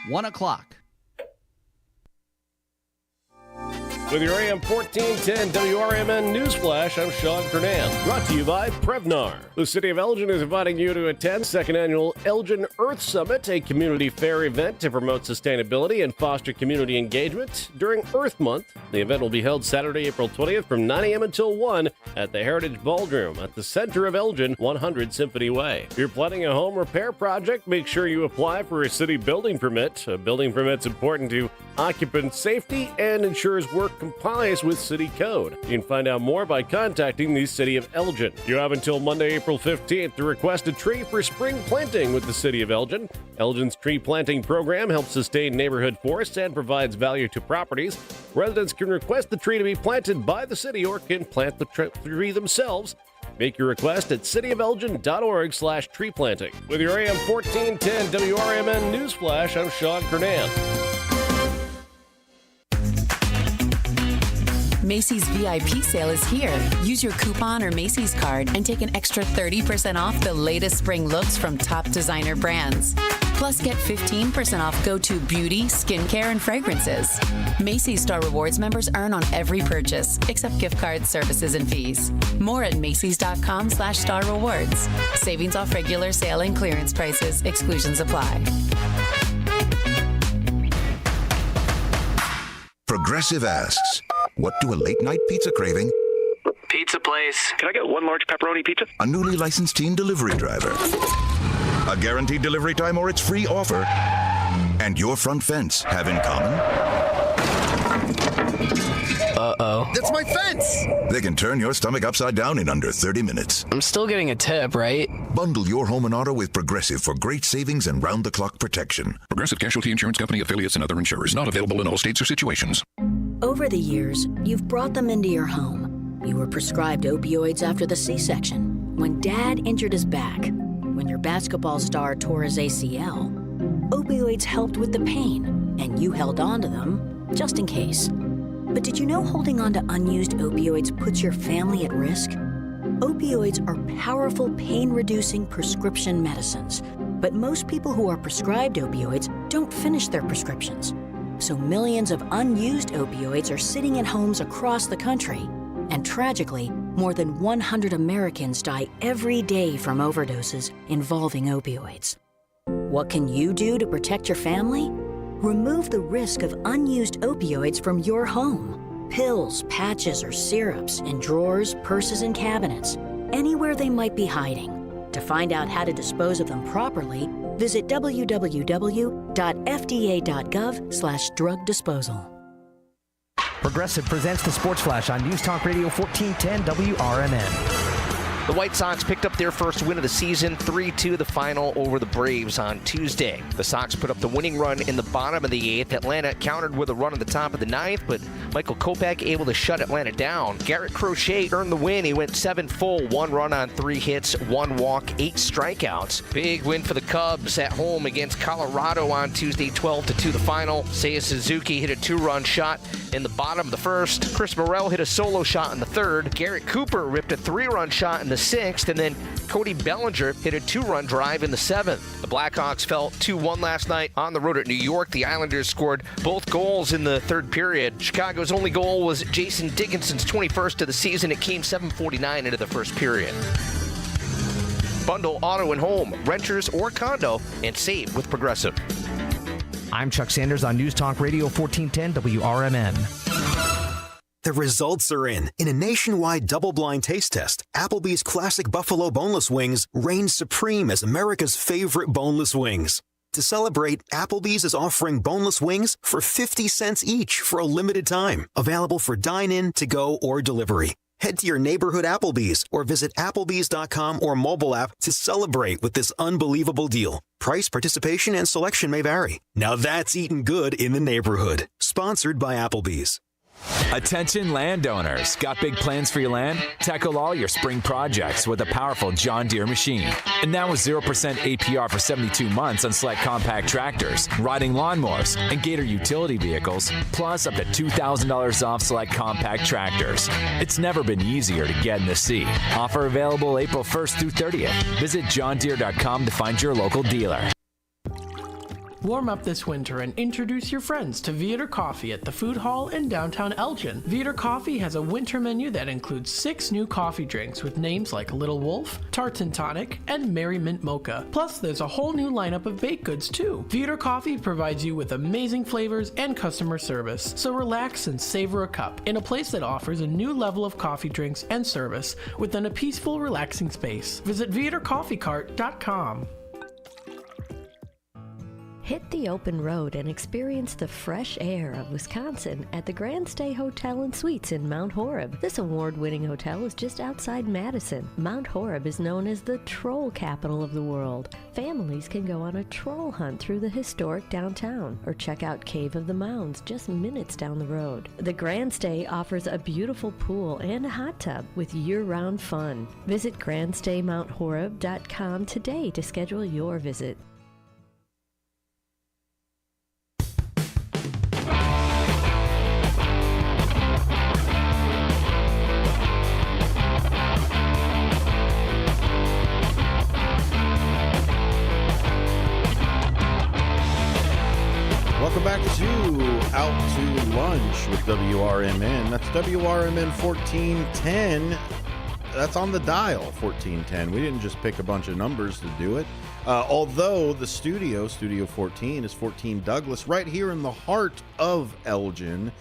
1 o'clock. With your AM 1410 WRMN Newsflash, I'm Sean Kernan. Brought to you by Prevnar. The City of Elgin is inviting you to attend 2nd Annual Elgin Earth Summit, a community fair event to promote sustainability and foster community engagement. During Earth Month, the event will be held Saturday, April 20th from 9 a.m. until 1 at the Heritage Ballroom at the center of Elgin, 100 Symphony Way. If you're planning a home repair project, make sure you apply for a city building permit. A building permit's important to occupant safety and ensures work complies with city code. You can find out more by contacting the City of Elgin. You have until Monday, April 15th to request a tree for spring planting with the City of Elgin. Elgin's tree planting program helps sustain neighborhood forests and provides value to properties. Residents can request the tree to be planted by the city or can plant the tree themselves. Make your request at cityofelgin.org/tree planting. With your AM 1410 WRMN Newsflash, I'm Sean Kernan. Macy's VIP sale is here. Use your coupon or Macy's card and take an extra 30% off the latest spring looks from top designer brands. Plus, get 15% off go-to beauty, skincare, and fragrances. Macy's Star Rewards members earn on every purchase, except gift cards, services, and fees. More at Macys.com/Star Rewards. Savings off regular sale and clearance prices. Exclusions apply. Progressive asks, what do a late-night pizza craving, Pizza place. Can I get 1 large pepperoni pizza? a newly licensed teen delivery driver, a guaranteed delivery time or its free offer, and your front fence have in common? Uh-oh. That's my fence! They can turn your stomach upside down in under 30 minutes. I'm still getting a tip, right? Bundle your home and auto with Progressive for great savings and round-the-clock protection. Progressive Casualty Insurance Company, affiliates, and other insurers. Not available in all states or situations. Over the years, you've brought them into your home. You were prescribed opioids after the C-section, when Dad injured his back, when your basketball star tore his ACL. Opioids helped with the pain, and you held on to them just in case. But did you know holding on to unused opioids puts your family at risk? Opioids are powerful pain-reducing prescription medicines, but most people who are prescribed opioids don't finish their prescriptions. So millions of unused opioids are sitting in homes across the country. And tragically, more than 100 Americans die every day from overdoses involving opioids. What can you do to protect your family? Remove the risk of unused opioids from your home. Pills, patches, or syrups in drawers, purses, and cabinets, anywhere they might be hiding. To find out how to dispose of them properly, visit www.fda.gov/drug disposal. Progressive presents the Sports Flash on News Talk Radio 1410 WRMN. The White Sox picked up their first win of the season, 3-2 the final over the Braves on Tuesday. The Sox put up the winning run in the bottom of the 8th. Atlanta countered with a run at the top of the 9th, but Michael Kopech able to shut Atlanta down. Garrett Crochet earned the win. He went 7 full, 1 run on 3 hits, 1 walk, 8 strikeouts. Big win for the Cubs at home against Colorado on Tuesday, 12-2 the final. Seiya Suzuki hit a 2-run shot in the bottom of the 1st. Chris Morel hit a solo shot in the 3rd. Garrett Cooper ripped a 3-run shot in the 6th, and then Cody Bellinger hit a 2-run drive in the 7th. The Blackhawks fell 2-1 last night on the road at New York. The Islanders scored both goals in the third period. Chicago's only goal was Jason Dickinson's 21st of the season. It came 7:49 into the first period. Bundle auto and home, renters or condo, and save with Progressive. I'm Chuck Sanders on News Talk Radio 1410 WRMN. The results are in. In a nationwide double-blind taste test, Applebee's Classic Buffalo Boneless Wings reigns supreme as America's favorite boneless wings. To celebrate, Applebee's is offering boneless wings for 50 cents each for a limited time. Available for dine-in, to-go, or delivery. Head to your neighborhood Applebee's or visit Applebee's.com or mobile app to celebrate with this unbelievable deal. Price, participation, and selection may vary. Now that's eating good in the neighborhood. Sponsored by Applebee's. Attention landowners. Got big plans for your land? Tackle all your spring projects with a powerful John Deere machine. And now with 0% APR for 72 months on select compact tractors, riding lawnmowers, and Gator utility vehicles, plus up to $2,000 off select compact tractors. It's never been easier to get in the sea. Offer available April 1st through 30th. Visit johndeere.com to find your local dealer. Warm up this winter and introduce your friends to Viator Coffee at the Food Hall in downtown Elgin. Viator Coffee has a winter menu that includes 6 new coffee drinks with names like Little Wolf, Tartan Tonic, and Merry Mint Mocha. Plus, there's a whole new lineup of baked goods too. Viator Coffee provides you with amazing flavors and customer service. So relax and savor a cup in a place that offers a new level of coffee drinks and service within a peaceful, relaxing space. Visit ViatorCoffeeCart.com. Hit the open road and experience the fresh air of Wisconsin at the Grand Stay Hotel and Suites in Mount Horeb. This award-winning hotel is just outside Madison. Mount Horeb is known as the troll capital of the world. Families can go on a troll hunt through the historic downtown or check out Cave of the Mounds just minutes down the road. The Grand Stay offers a beautiful pool and a hot tub with year-round fun. Visit grandstaymounthoreb.com today to schedule your visit. Welcome back to Out to Lunch with WRMN. That's WRMN 1410. That's on the dial, 1410. We didn't just pick a bunch of numbers to do it. Although the Studio 14, is 14 Douglas, right here in the heart of Elgin.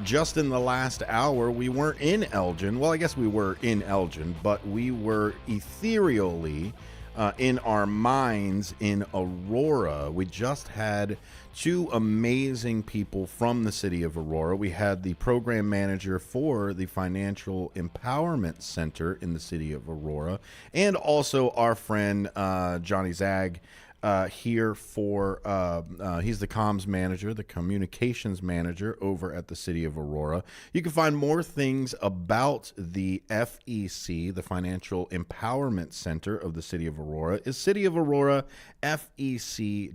Just in the last hour, we weren't in Elgin. Well, I guess we were in Elgin, but we were ethereally in our minds in Aurora. We just had 2 amazing people from the city of Aurora. We had the program manager for the Financial Empowerment Center in the city of Aurora, and also our friend Johnny Zag here for, he's the comms manager, the communications manager over at the city of Aurora. You can find more things about the FEC, the Financial Empowerment Center of the city of Aurora, is City of Aurora, FEC.org.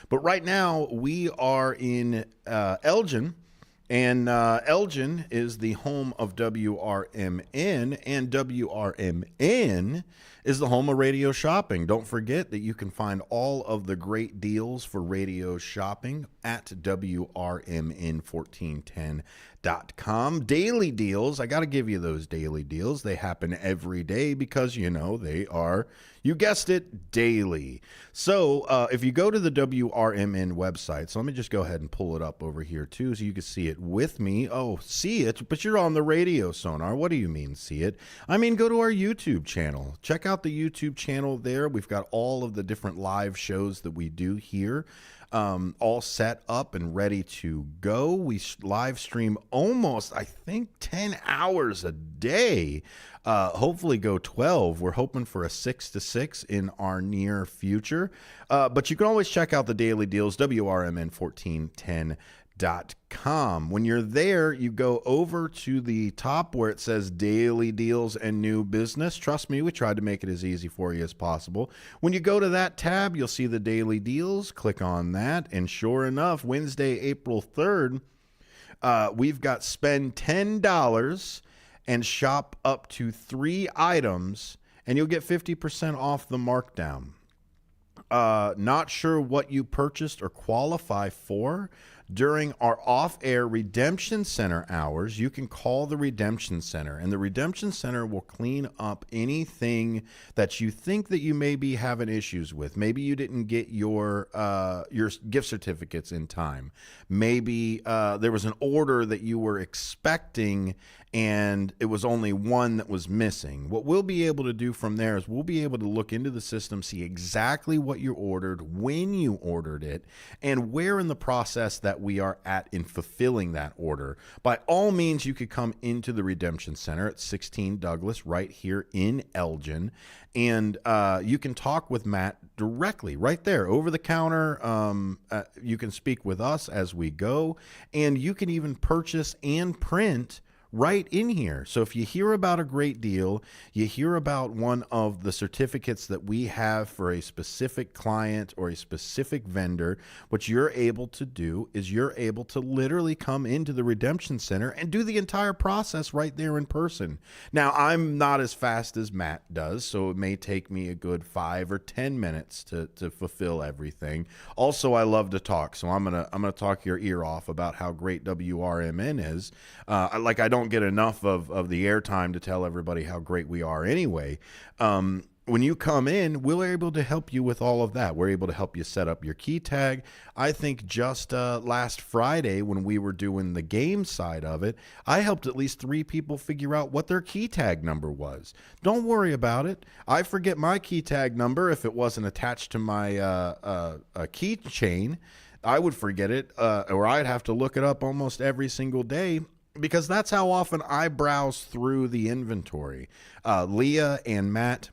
But right now we are in Elgin. And Elgin is the home of WRMN, and WRMN is the home of radio shopping. Don't forget that you can find all of the great deals for radio shopping at WRMN1410.com. Daily deals. I got to give you those daily deals. They happen every day because, you know, they are, you guessed it, daily. So if you go to the WRMN website, so let me just go ahead and pull it up over here too so you can see it with me. Oh, see it, but you're on the radio sonar. What do you mean see it? I mean go to our YouTube channel. Check out the YouTube channel there. We've got all of the different live shows that we do here. All set up and ready to go. We live stream almost, I think, 10 hours a day. Hopefully go 12. We're hoping for a 6 to 6 in our near future. But you can always check out the daily deals, WRMN1410.com. When you're there, you go over to the top where it says daily deals and new business. Trust me, we tried to make it as easy for you as possible. When you go to that tab, you'll see the daily deals. Click on that. And sure enough, Wednesday, April 3rd, we've got spend $10 and shop up to 3 items, and you'll get 50% off the markdown. Not sure what you purchased or qualify for? During our off-air Redemption Center hours, you can call the Redemption Center, and the Redemption Center will clean up anything that you think that you may be having issues with. Maybe you didn't get your gift certificates in time. Maybe there was an order that you were expecting and it was only one that was missing. What we'll be able to do from there is we'll be able to look into the system, see exactly what you ordered, when you ordered it, and where in the process that we are at in fulfilling that order. By all means, you could come into the Redemption Center at 16 Douglas right here in Elgin, and you can talk with Matt directly right there over the counter. You can speak with us as we go, and you can even purchase and print right in here. So if you hear about a great deal, you hear about one of the certificates that we have for a specific client or a specific vendor, what you're able to do is you're able to literally come into the Redemption Center and do the entire process right there in person. Now, I'm not as fast as Matt does, so it may take me a good 5 or 10 minutes to fulfill everything. Also, I love to talk, so I'm gonna talk your ear off about how great WRMN is. I don't get enough of the airtime to tell everybody how great we are anyway. When you come in, we're able to help you with all of that. We're able to help you set up your key tag. I think just last Friday when we were doing the game side of it, I helped at least 3 people figure out what their key tag number was. Don't worry about it. I forget my key tag number if it wasn't attached to my keychain. I would forget it, or I'd have to look it up almost every single day, because that's how often I browse through the inventory. Leah and Matt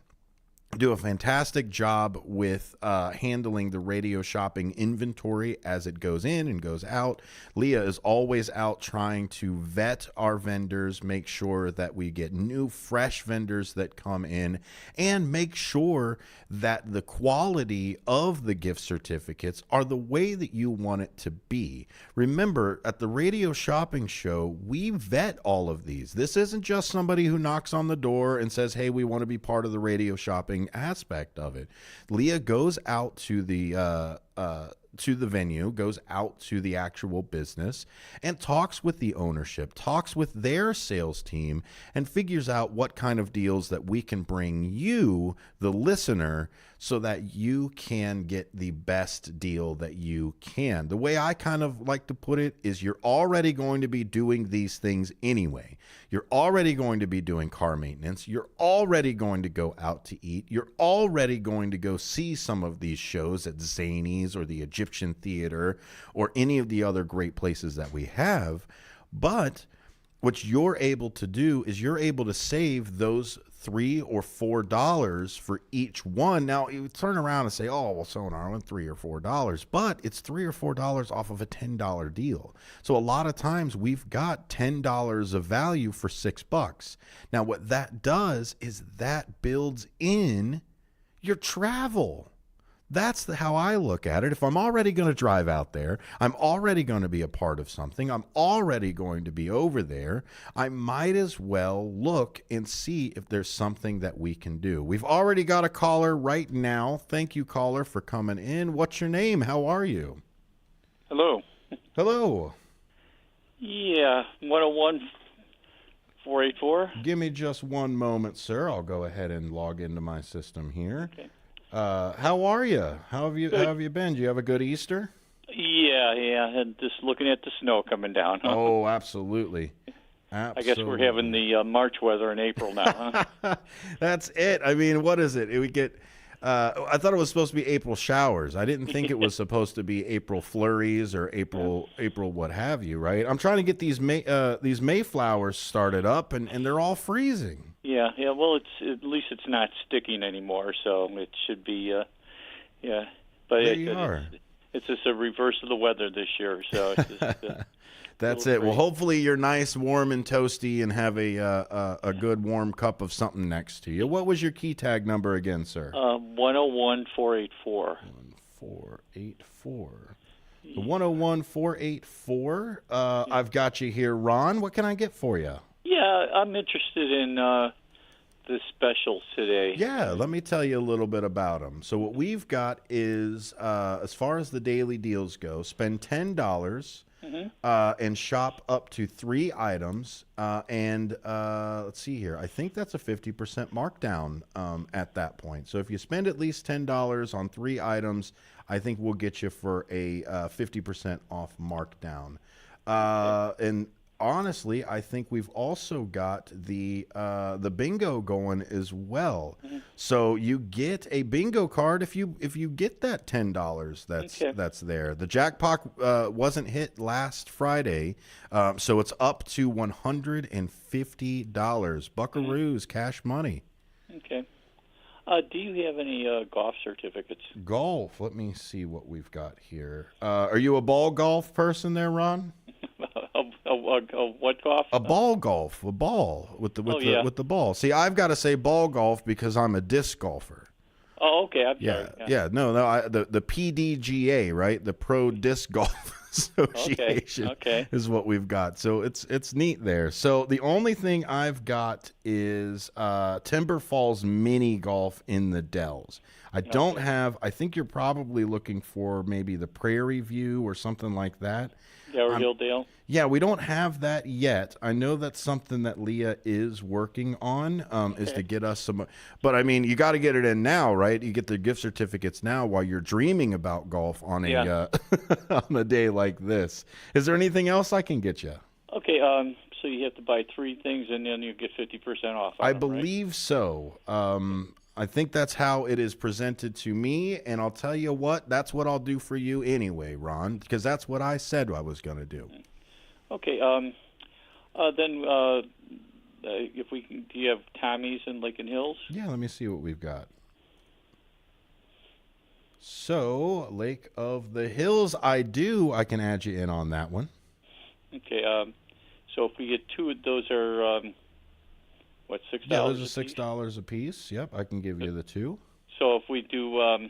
do a fantastic job with handling the radio shopping inventory as it goes in and goes out. Leah is always out trying to vet our vendors, make sure that we get new, fresh vendors that come in, and make sure that the quality of the gift certificates are the way that you want it to be. Remember, at the radio shopping show, we vet all of these. This isn't just somebody who knocks on the door and says, hey, we want to be part of the radio shopping aspect of it. Leah goes out to the venue, goes out to the actual business, and talks with the ownership, talks with their sales team, and figures out what kind of deals that we can bring you, the listener, so that you can get the best deal that you can. The way I kind of like to put it is you're already going to be doing these things anyway. You're already going to be doing car maintenance. You're already going to go out to eat. You're already going to go see some of these shows at Zanies or the Egyptian Theater or any of the other great places that we have. But what you're able to do is you're able to save those $3 or $4 for each one. Now, you turn around and say, oh, well, so I went $3 or $4, but it's $3 or $4 off of a $10 deal. So a lot of times we've got $10 of value for $6. Now, what that does is that builds in your travel. That's how I look at it. If I'm already going to drive out there, I'm already going to be a part of something, I'm already going to be over there, I might as well look and see if there's something that we can do. We've already got a caller right now. Thank you, caller, for coming in. What's your name? How are you? Hello. Hello. Yeah, 101-484. Give me just one moment, sir. I'll go ahead and log into my system here. Okay. How are you? How have you been? Do you have a good Easter? Yeah, and just looking at the snow coming down. Huh? Oh, absolutely. I guess we're having the March weather in April now, huh? That's it. I mean, what is it? We get. I thought it was supposed to be April showers. I didn't think it was supposed to be April flurries or April what have you. Right? I'm trying to get these Mayflowers started up, and they're all freezing. Yeah. Well, at least it's not sticking anymore, so it should be. Yeah, but it's just a reverse of the weather this year. So it's just, that's it. Well, hopefully you're nice, warm, and toasty, and have a good warm cup of something next to you. What was your key tag number again, sir? 101-484. 484. The 101-484. I've got you here, Ron. What can I get for you? Yeah, I'm interested in the specials today. Yeah, let me tell you a little bit about them. So what we've got is, as far as the daily deals go, spend $10 and shop up to 3 items. Let's see here. I think that's a 50% markdown at that point. So if you spend at least $10 on 3 items, I think we'll get you for a 50% off markdown. And honestly, I think we've also got the bingo going as well. So you get a bingo card if you get that $10 that's there. The jackpot wasn't hit last Friday, so it's up to $150. Buckaroos, cash money. Okay. Do you have any golf certificates? Golf. Let me see what we've got here. Are you a ball golf person there, Ron? What golf? A ball golf, a ball with the ball. See, I've got to say ball golf because I'm a disc golfer. Oh, okay. I'm Yeah, sorry. yeah. No, the PDGA, right? The Pro Disc Golf Association is what we've got. So it's neat there. So the only thing I've got is Timber Falls Mini Golf in the Dells. I don't have. I think you're probably looking for maybe the Prairie View or something like that. Hildale. Yeah, we don't have that yet. I know that's something that Leah is working on, is to get us some. But, I mean, you got to get it in now, right? You get the gift certificates now while you're dreaming about golf on a on a day like this. Is there anything else I can get you? Okay, so you have to buy 3 things, and then you get 50% off. I believe so. I think that's how it is presented to me, and I'll tell you what, that's what I'll do for you anyway, Ron, because that's what I said I was going to do. Okay, then if we can, do you have Tommy's in Lincoln Hills? Yeah, let me see what we've got. So, Lake of the Hills, I do. I can add you in on that one. Okay, so if we get 2 of those are... what, $6? Yeah, those are $6 a piece. Yep, I can give you the 2. So if we do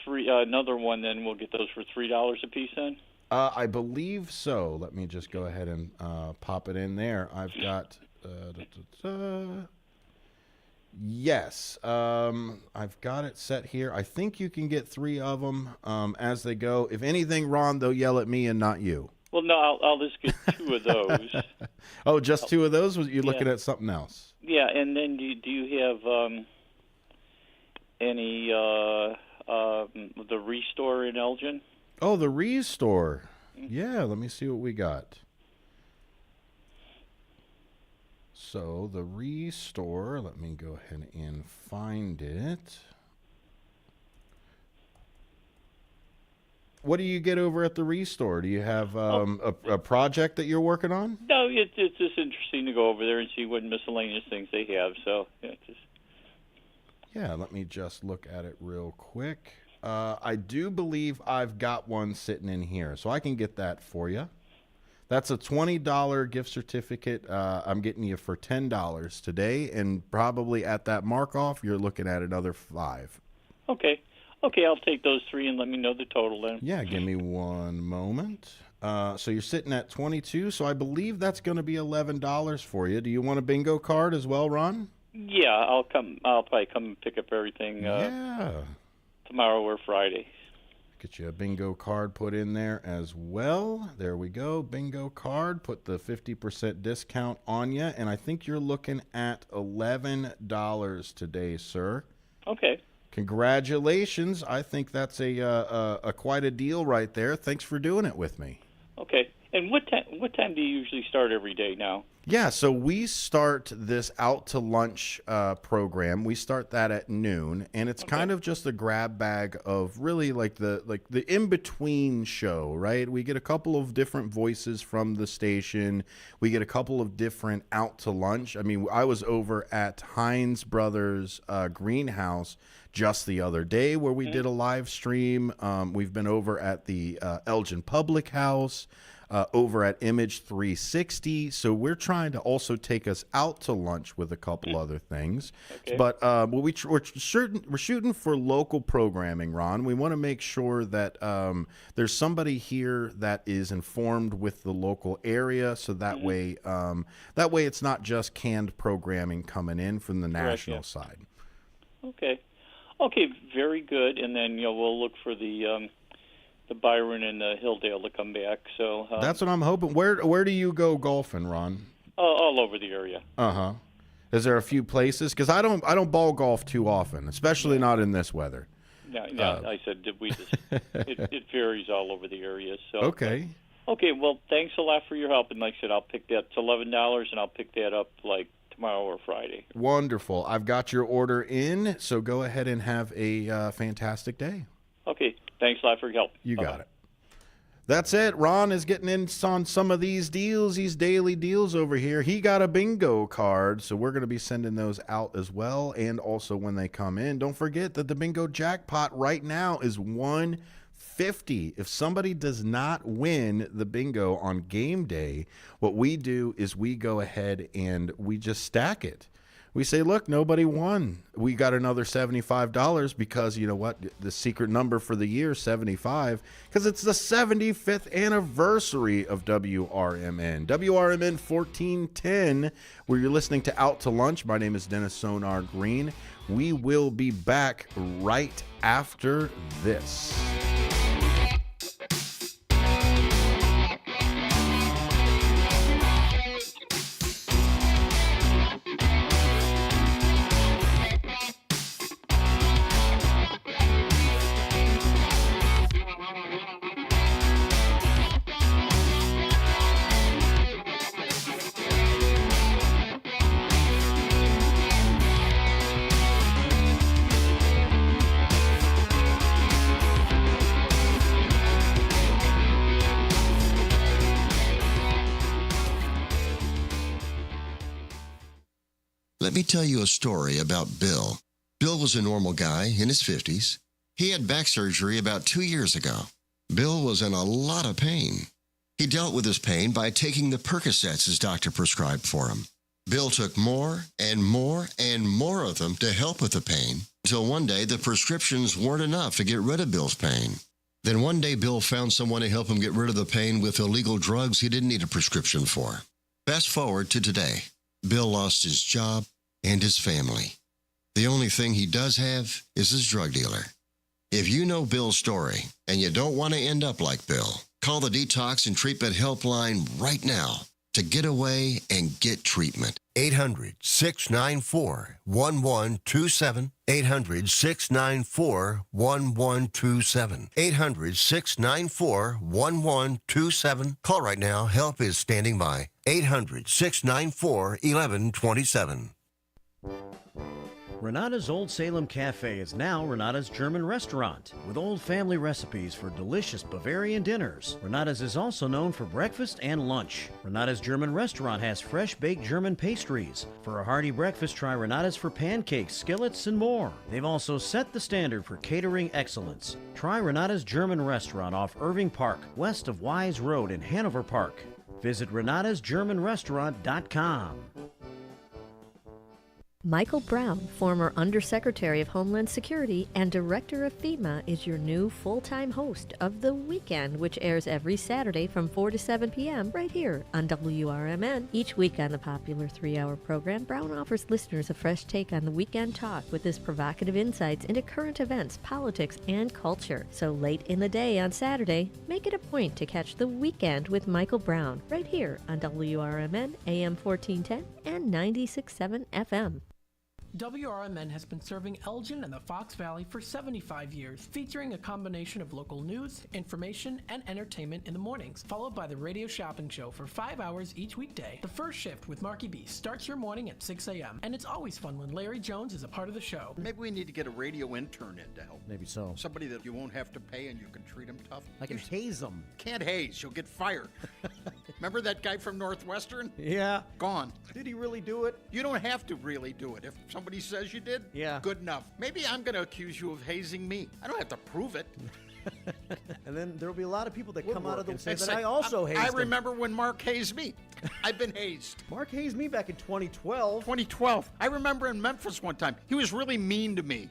3, another one, then we'll get those for $3 a piece then? I believe so. Let me just go ahead and pop it in there. I've got... Yes, I've got it set here. I think you can get 3 of them as they go. If anything, Ron, they'll yell at me and not you. Well, no, I'll just get 2 of those. Oh, just 2 of those? You're looking at something else? Yeah, and then do you have any the Restore in Elgin? Oh, the Restore. Yeah, let me see what we got. So the Restore, let me go ahead and find it. What do you get over at the Restore? Do you have a project that you're working on? No, it's just interesting to go over there and see what miscellaneous things they have. So, yeah, let me just look at it real quick. I do believe I've got one sitting in here, so I can get that for you. That's a $20 gift certificate. I'm getting you for $10 today, and probably at that mark off, you're looking at another $5. Okay. Okay, I'll take those 3 and let me know the total then. Yeah, give me one moment. So you're sitting at 22, so I believe that's going to be $11 for you. Do you want a bingo card as well, Ron? Yeah, I'll probably come and pick up everything tomorrow or Friday. Get you a bingo card put in there as well. There we go, bingo card. Put the 50% discount on you, and I think you're looking at $11 today, sir. Okay. Congratulations. I think that's a quite a deal right there. Thanks for doing it with me. Okay. And what time do you usually start every day now? Yeah, so we start this out to lunch program. We start that at noon, and it's kind of just a grab bag of really like the in between show, right? We get a couple of different voices from the station. We get a couple of different out to lunch. I mean, I was over at Heinz Brothers Greenhouse just the other day where we did a live stream. We've been over at the Elgin Public House. over at Image 360. So we're trying to also take us out to lunch with a couple other things. Okay. But we're shooting for local programming, Ron. We want to make sure that there's somebody here that is informed with the local area, so that way it's not just canned programming coming in from the national side. Okay, very good. And then we'll look for the Byron and the Hilldale to come back. So that's what I'm hoping. Where do you go golfing, Ron? All over the area. Is there a few places? Because I don't ball golf too often, especially not in this weather. No, I said we just it varies all over the area. So okay. Okay, well, thanks a lot for your help. And like I said, I'll pick that. It's $11, and I'll pick that up like tomorrow or Friday. Wonderful. I've got your order in, so go ahead and have a fantastic day. Okay, thanks a lot for your help. You got it. That's it. Ron is getting in on some of these deals, these daily deals over here. He got a bingo card, so we're going to be sending those out as well, and also when they come in. Don't forget that the bingo jackpot right now is $150. If somebody does not win the bingo on game day, what we do is we go ahead and we just stack it. We say, look, nobody won. We got another $75 because you know what? The secret number for the year is 75 because it's the 75th anniversary of WRMN. WRMN 1410, where you're listening to Out to Lunch. My name is Dennis Sonar Green. We will be back right after this. Let me tell you a story about Bill. Bill was a normal guy in his 50s. He had back surgery about 2 years ago. Bill was in a lot of pain. He dealt with his pain by taking the Percocets his doctor prescribed for him. Bill took more and more and more of them to help with the pain, until one day the prescriptions weren't enough to get rid of Bill's pain. Then one day Bill found someone to help him get rid of the pain with illegal drugs he didn't need a prescription for. Fast forward to today. Bill lost his job and his family. The only thing he does have is his drug dealer. If you know Bill's story and you don't want to end up like Bill, call the Detox and Treatment Helpline right now to get away and get treatment. 800-694-1127. 800-694-1127. 800-694-1127. Call right now. Help is standing by. 800-694-1127. Renata's Old Salem Cafe is now Renata's German restaurant, with old family recipes for delicious Bavarian dinners. Renata's is also known for breakfast and lunch. Renata's German restaurant has fresh baked German pastries. For a hearty breakfast, try Renata's for pancakes, skillets, and more. They've also set the standard for catering excellence. Try Renata's German restaurant off Irving Park, west of Wise Road in Hanover Park. Visit renatasgermanrestaurant.com. Michael Brown, former Undersecretary of Homeland Security and Director of FEMA, is your new full-time host of The Weekend, which airs every Saturday from 4 to 7 p.m. right here on WRMN. Each week on the popular 3-hour program, Brown offers listeners a fresh take on the weekend talk with his provocative insights into current events, politics, and culture. So late in the day on Saturday, make it a point to catch The Weekend with Michael Brown right here on WRMN, AM 1410 and 96.7 FM. WRMN has been serving Elgin and the Fox Valley for 75 years, featuring a combination of local news, information, and entertainment in the mornings, followed by the radio shopping show for 5 hours each weekday. The first shift with Marky B starts your morning at 6 a.m., and it's always fun when Larry Jones is a part of the show. Maybe we need to get a radio intern in to help. Maybe so. Somebody that you won't have to pay and you can treat them tough. I can haze them. Can't haze. You'll get fired. Remember that guy from Northwestern? Yeah. Gone. Did he really do it? You don't have to really do it. If somebody says you did, yeah, good enough. Maybe I'm going to accuse you of hazing me. I don't have to prove it. And then there will be a lot of people that come out of the and say that say, I also hazed I him. remember when Mark hazed me. I've been hazed. Mark hazed me back in 2012. 2012. I remember in Memphis one time. He was really mean to me.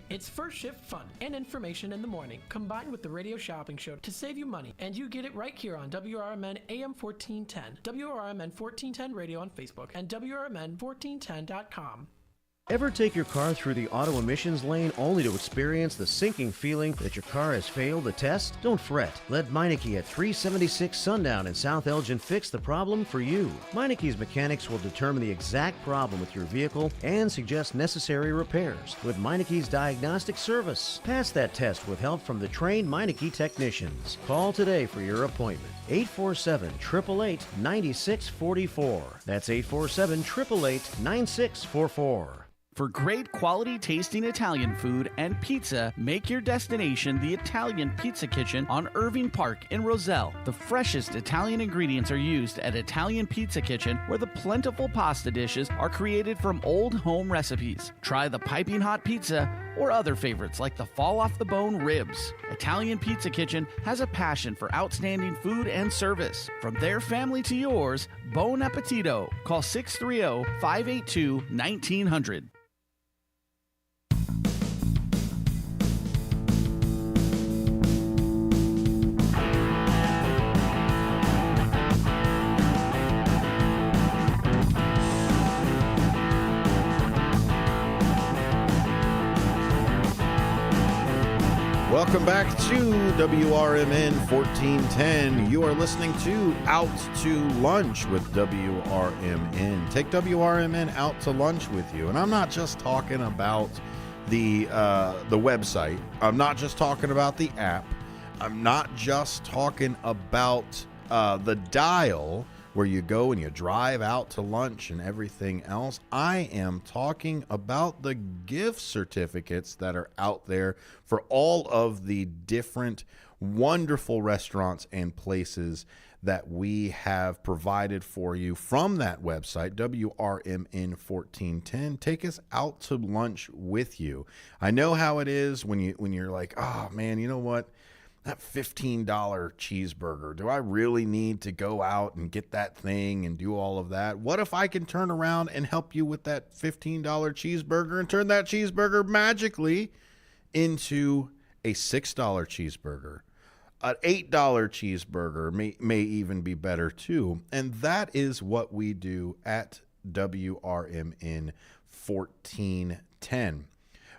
It's first shift fun and information in the morning, combined with the radio shopping show to save you money. And you get it right here on WRMN AM 1410, WRMN 1410 Radio on Facebook, and WRMN1410.com. Ever take your car through the auto emissions lane only to experience the sinking feeling that your car has failed the test? Don't fret. Let Meineke at 376 Sundown in South Elgin fix the problem for you. Meineke's mechanics will determine the exact problem with your vehicle and suggest necessary repairs with Meineke's diagnostic service. Pass that test with help from the trained Meineke technicians. Call today for your appointment. 847-888-9644. That's 847-888-9644. For great quality tasting Italian food and pizza, make your destination the Italian Pizza Kitchen on Irving Park in Roselle. The freshest Italian ingredients are used at Italian Pizza Kitchen, where the plentiful pasta dishes are created from old home recipes. Try the piping hot pizza or other favorites like the fall off the bone ribs. Italian Pizza Kitchen has a passion for outstanding food and service. From their family to yours, Bon Appetito. Call 630-582-1900. Welcome back to WRMN 1410. You are listening to Out to Lunch with WRMN. Take WRMN out to lunch with you. And I'm not just talking about the website. I'm not just talking about the app. I'm not just talking about the dial where you go and you drive out to lunch and everything else. I am talking about the gift certificates that are out there for all of the different wonderful restaurants and places that we have provided for you from that website, WRMN 1410. Take us out to lunch with you. I know how it is when you're like, oh man, you know what? That $15 cheeseburger, do I really need to go out and get that thing and do all of that? What if I can turn around and help you with that $15 cheeseburger and turn that cheeseburger magically into a $6 cheeseburger? An $8 cheeseburger may even be better too. And that is what we do at WRMN 1410.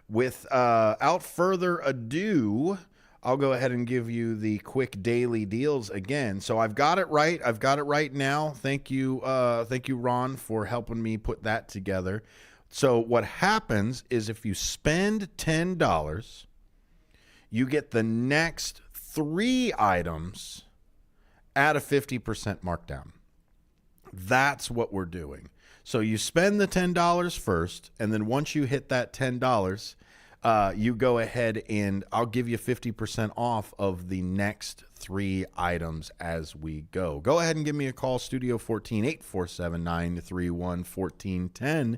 Without further ado, I'll go ahead and give you the quick daily deals again. So I've got it right. I've got it right now. Thank you, Ron, for helping me put that together. So what happens is if you spend $10, you get the next 3 items at a 50% markdown. That's what we're doing. So you spend the $10 first, and then once you hit that $10, you go ahead and I'll give you 50% off of the next 3 items as we go. Go ahead and give me a call, Studio 14-847-931-1410.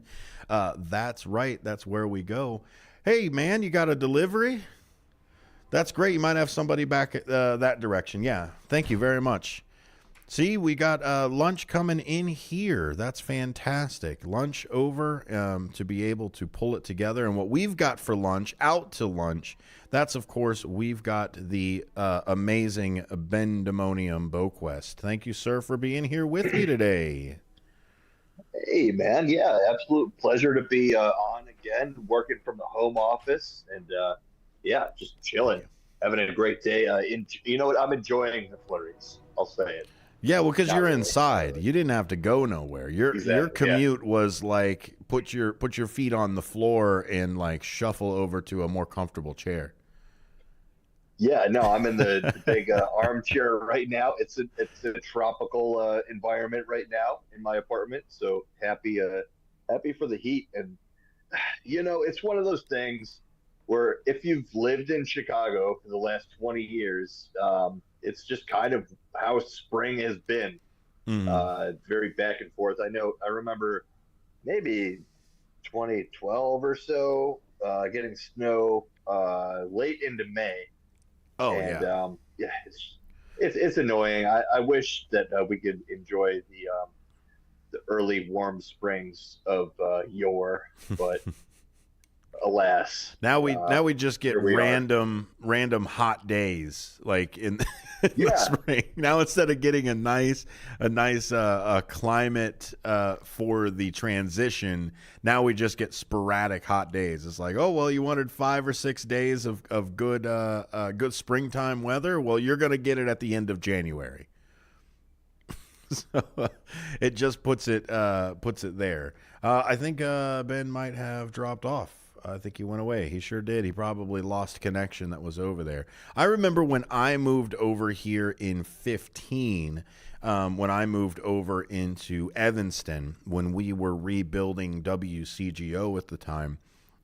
That's right. That's where we go. Hey, man, you got a delivery? That's great. You might have somebody back that direction. Yeah. Thank you very much. See, we got lunch coming in here. That's fantastic. Lunch over to be able to pull it together. And what we've got for lunch, out to lunch, that's, of course, we've got the amazing Bendemonium Boquest. Thank you, sir, for being here with me today. Hey, man. Yeah, absolute pleasure to be on again, working from the home office. And, yeah, just chilling, having a great day. You know what? I'm enjoying the flurries. I'll say it. Yeah, well, because you're inside, you didn't have to go nowhere. Your commute was like put your feet on the floor and like shuffle over to a more comfortable chair. Yeah, no, I'm in the big armchair right now. It's a tropical environment right now in my apartment, so happy for the heat. And you know, it's one of those things where if you've lived in Chicago for the last 20 years. It's just kind of how spring has been, very back and forth. I remember maybe 2012 or so, getting snow late into May, Oh, and, yeah. Yeah, it's annoying. I wish that we could enjoy the early warm springs of yore, but alas, Now we just get here we are. random hot days like in the Yeah. spring. Now instead of getting a nice climate for the transition, now we just get sporadic hot days. It's like, oh well, you wanted 5 or 6 days of good springtime weather. Well, you're gonna get it at the end of January. So it just puts it there. I think Ben might have dropped off. I think he went away. He sure did. He probably lost connection that was over there. I remember when I moved over here in 2015, when I moved over into Evanston, when we were rebuilding WCGO at the time.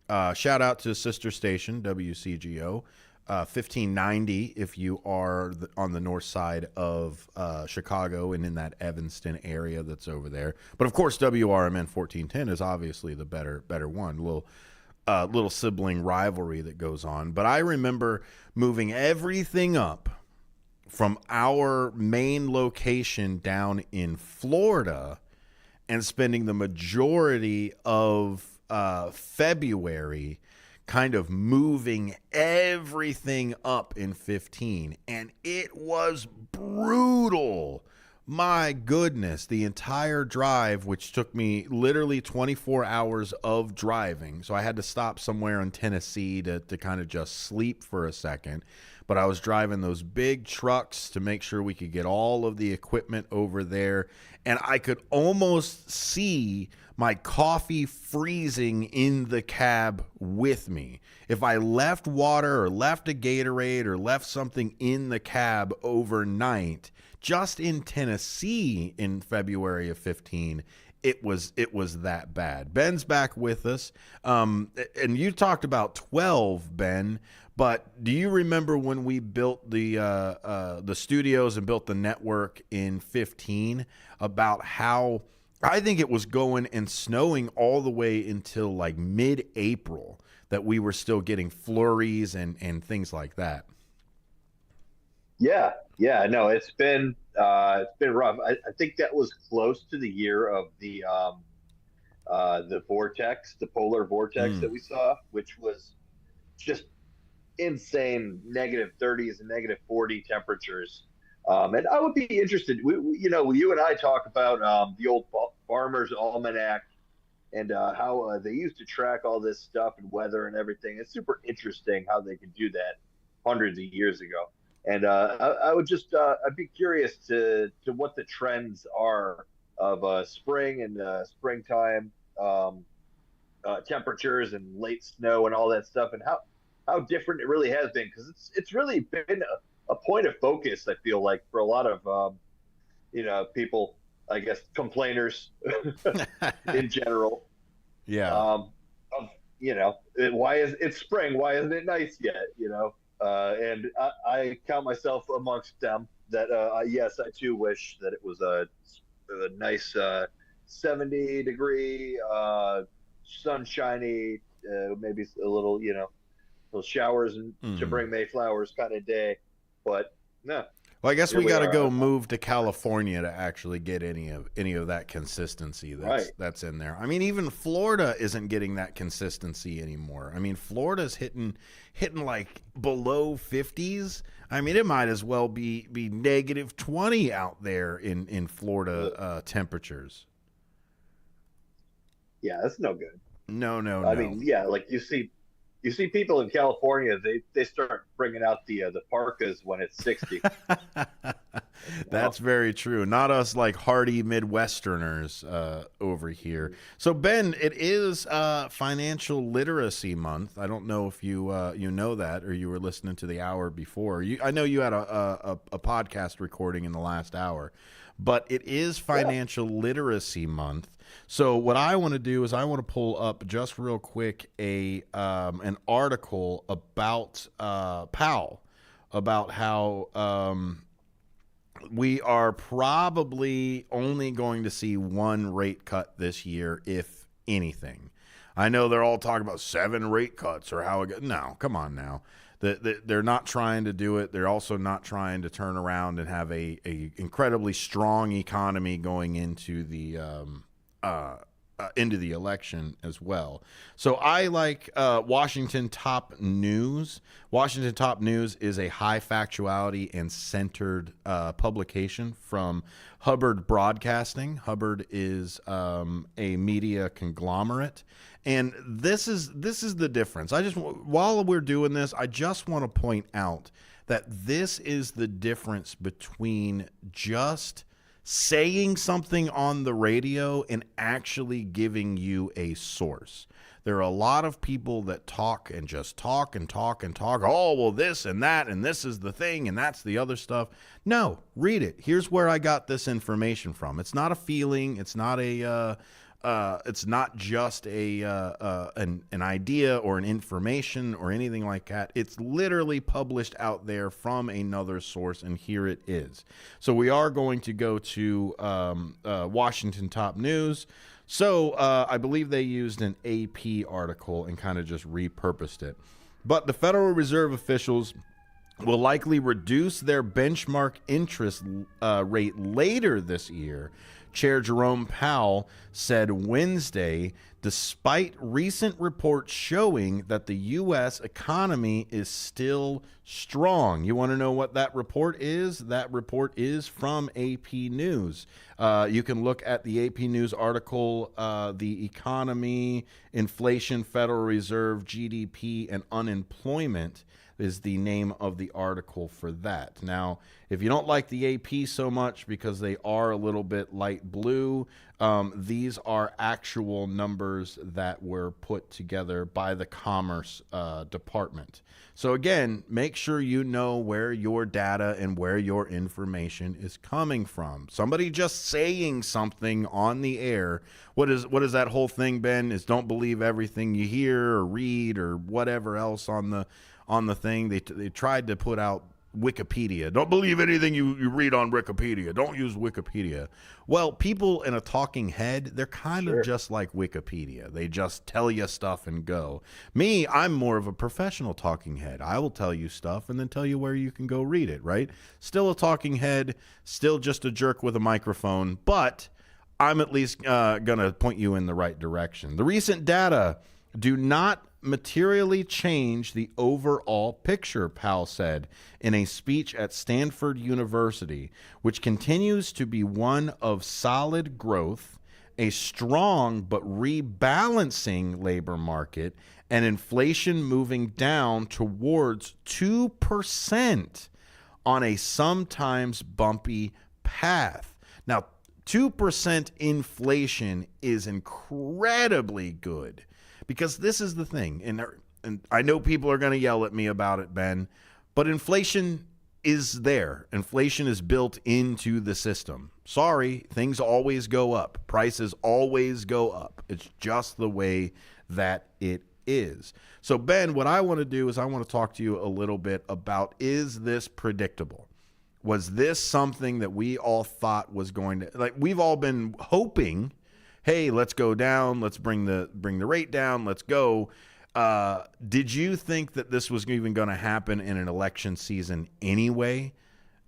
Shout out to sister station, WCGO. 1590 if you are on the north side of Chicago and in that Evanston area that's over there. But of course, WRMN 1410 is obviously the better one. Little sibling rivalry that goes on. But I remember moving everything up from our main location down in Florida and spending the majority of February kind of moving everything up in 15, and it was brutal. My goodness, the entire drive, which took me literally 24 hours of driving, so I had to stop somewhere in Tennessee to kind of just sleep for a second, but I was driving those big trucks to make sure we could get all of the equipment over there, and I could almost see my coffee freezing in the cab with me. If I left water or left a Gatorade or left something in the cab overnight, just in Tennessee in February of 15, it was that bad. Ben's back with us. And you talked about 12, Ben, but do you remember when we built the studios and built the network in 15 about how I think it was going and snowing all the way until like mid-April that we were still getting flurries and things like that. Yeah, no, it's been rough. I think that was close to the year of the vortex, the polar vortex that we saw, which was just insane, -30s and -40 temperatures. And I would be interested. You and I talk about the old Farmer's Almanac and how they used to track all this stuff and weather and everything. It's super interesting how they could do that hundreds of years ago. And I would just I'd be curious to what the trends are of spring and springtime temperatures and late snow and all that stuff, and how different it really has been, because it's really been a point of focus, I feel like, for a lot of people, I guess, complainers in general. Yeah. Why is it spring? Why isn't it nice yet? And I count myself amongst them. That yes, I too wish that it was a nice 70-degree, sunshiny, maybe a little little showers and to bring May flowers kind of day. But no. Well, I guess we got to go move to California to actually get any of that consistency that's in there. I mean, even Florida isn't getting that consistency anymore. I mean, Florida's hitting like below 50s. I mean, it might as well be -20 out there in Florida temperatures. Yeah, that's no good. No. I mean, yeah, like you see people in California, they start bringing out the parkas when it's 60. That's very true. Not us like hardy Midwesterners over here. So Ben, it is Financial Literacy Month. I don't know if you know that, or you were listening to the hour before. I know you had a podcast recording in the last hour, but it is Financial Literacy Month. So what I want to do is I want to pull up just real quick an article about Powell, about how we are probably only going to see one rate cut this year, if anything. I know they're all talking about 7 rate cuts or how it goes. No, come on now. They're not trying to do it. They're also not trying to turn around and have a incredibly strong economy going into the election as well. So I like Washington Top News. Washington Top News is a high factuality and centered publication from Hubbard Broadcasting. Hubbard is a media conglomerate. And this is the difference. While we're doing this, I just want to point out that this is the difference between just saying something on the radio and actually giving you a source. There are a lot of people that talk and just talk and talk and talk. Oh, well, this and that, and this is the thing, and that's the other stuff. No, read it. Here's where I got this information from. It's not a feeling. It's not it's not just an idea or an information or anything like that. It's literally published out there from another source, and here it is. So we are going to go to Washington Top News. So I believe they used an AP article and kind of just repurposed it. But the Federal Reserve officials will likely reduce their benchmark interest rate later this year, Chair Jerome Powell said Wednesday, despite recent reports showing that the U.S. economy is still strong. You want to know what that report is? That report is from AP News. You can look at the AP News article, The Economy, Inflation, Federal Reserve, GDP, and Unemployment is the name of the article for that. Now, if you don't like the AP so much because they are a little bit light blue, these are actual numbers that were put together by the Commerce Department. So again, make sure you know where your data and where your information is coming from. Somebody just saying something on the air, what is that whole thing, Ben, is don't believe everything you hear or read or whatever else on the thing. They tried to put out Wikipedia. Don't believe anything you read on Wikipedia. Don't use Wikipedia. Well, people in a talking head, they're kind of just like Wikipedia. They just tell you stuff and go. Me, I'm more of a professional talking head. I will tell you stuff and then tell you where you can go read it, right? Still a talking head, still just a jerk with a microphone, but I'm at least going to point you in the right direction. The recent data do not materially change the overall picture, Powell said in a speech at Stanford University, which continues to be one of solid growth, a strong but rebalancing labor market, and inflation moving down towards 2% on a sometimes bumpy path. Now, 2% inflation is incredibly good. Because this is the thing, and I know people are going to yell at me about it, Ben, but inflation is there. Inflation is built into the system. Sorry, things always go up. Prices always go up. It's just the way that it is. So, Ben, what I want to do is I want to talk to you a little bit about, is this predictable? Was this something that we all thought was going to, like, we've all been hoping, hey, let's go down, let's bring the rate down, let's go. Did you think that this was even going to happen in an election season anyway,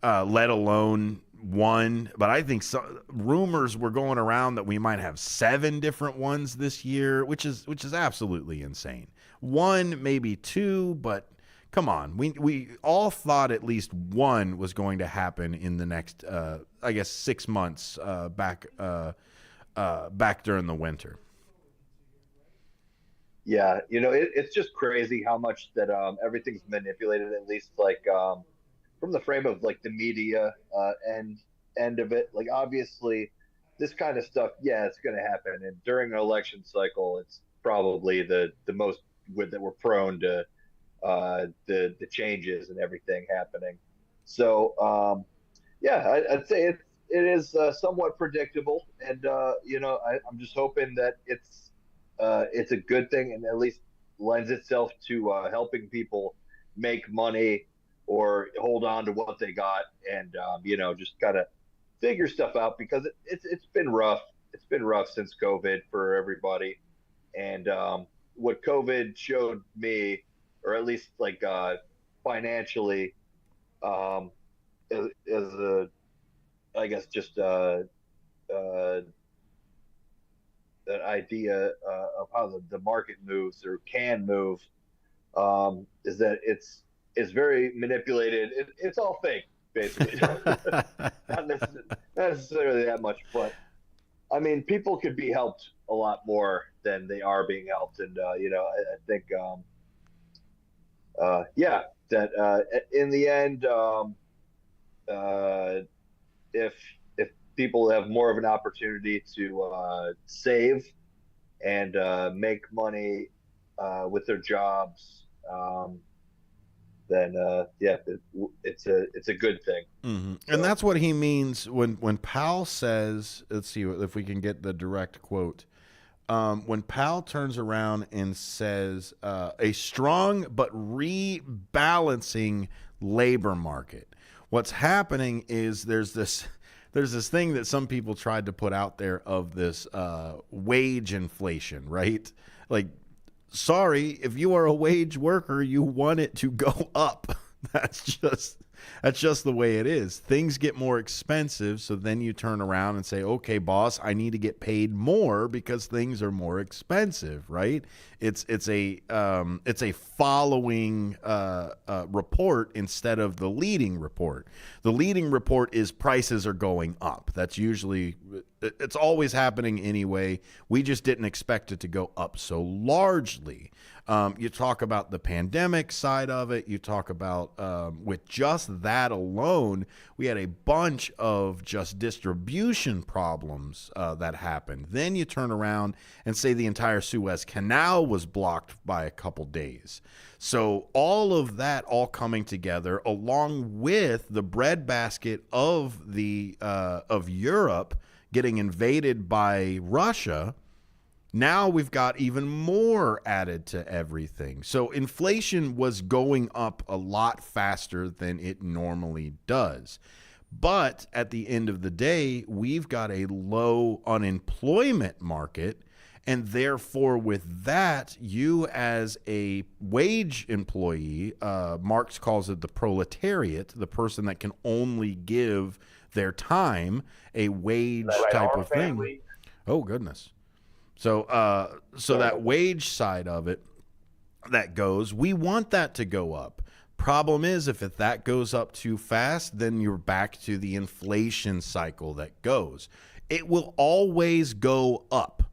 let alone one? But I think rumors were going around that we might have 7 different ones this year, which is absolutely insane. 1, maybe 2, but come on. We all thought at least 1 was going to happen in the next, 6 months back during the winter. Yeah, it's just crazy how much that everything's manipulated, at least from the frame of the media end of it. Like, obviously this kind of stuff, yeah, it's going to happen, and during an election cycle it's probably the most that we're prone to the changes and everything happening. So yeah, I'd say it is somewhat predictable, and I'm just hoping that it's a good thing and at least lends itself to helping people make money or hold on to what they got, and just kind of figure stuff out, because it's been rough. It's been rough since COVID for everybody, and what COVID showed me, or at least financially, as a, I guess, just an idea of how the market moves or can move, is that it's very manipulated. It's all fake, basically. not necessarily that much, but I mean, people could be helped a lot more than they are being helped, and I think, yeah, that in the end, if people have more of an opportunity to save and make money with their jobs, then yeah, it's a good thing. Mm-hmm. And that's what he means when Powell says, let's see if we can get the direct quote. When Powell turns around and says a strong but rebalancing labor market, what's happening is there's this thing that some people tried to put out there of this wage inflation, right? Like, sorry, if you are a wage worker, you want it to go up. That's just the way it is. Things get more expensive, so then you turn around and say, okay, boss, I need to get paid more because things are more expensive, right? It's a following report instead of the leading report. The leading report is prices are going up. That's usually, it's always happening anyway. We just didn't expect it to go up so largely. You talk about the pandemic side of it. You talk about with just that alone, we had a bunch of just distribution problems that happened. Then you turn around and say the entire Suez Canal was blocked by a couple days. So all of that all coming together, along with the breadbasket of the of Europe getting invaded by Russia. Now we've got even more added to everything. So inflation was going up a lot faster than it normally does. But at the end of the day, we've got a low unemployment market. And therefore, with that, you as a wage employee, Marx calls it the proletariat, the person that can only give their time, a wage type of thing. Oh, goodness. So that wage side of it that goes, we want that to go up. Problem is, if that goes up too fast, then you're back to the inflation cycle that goes. It will always go up.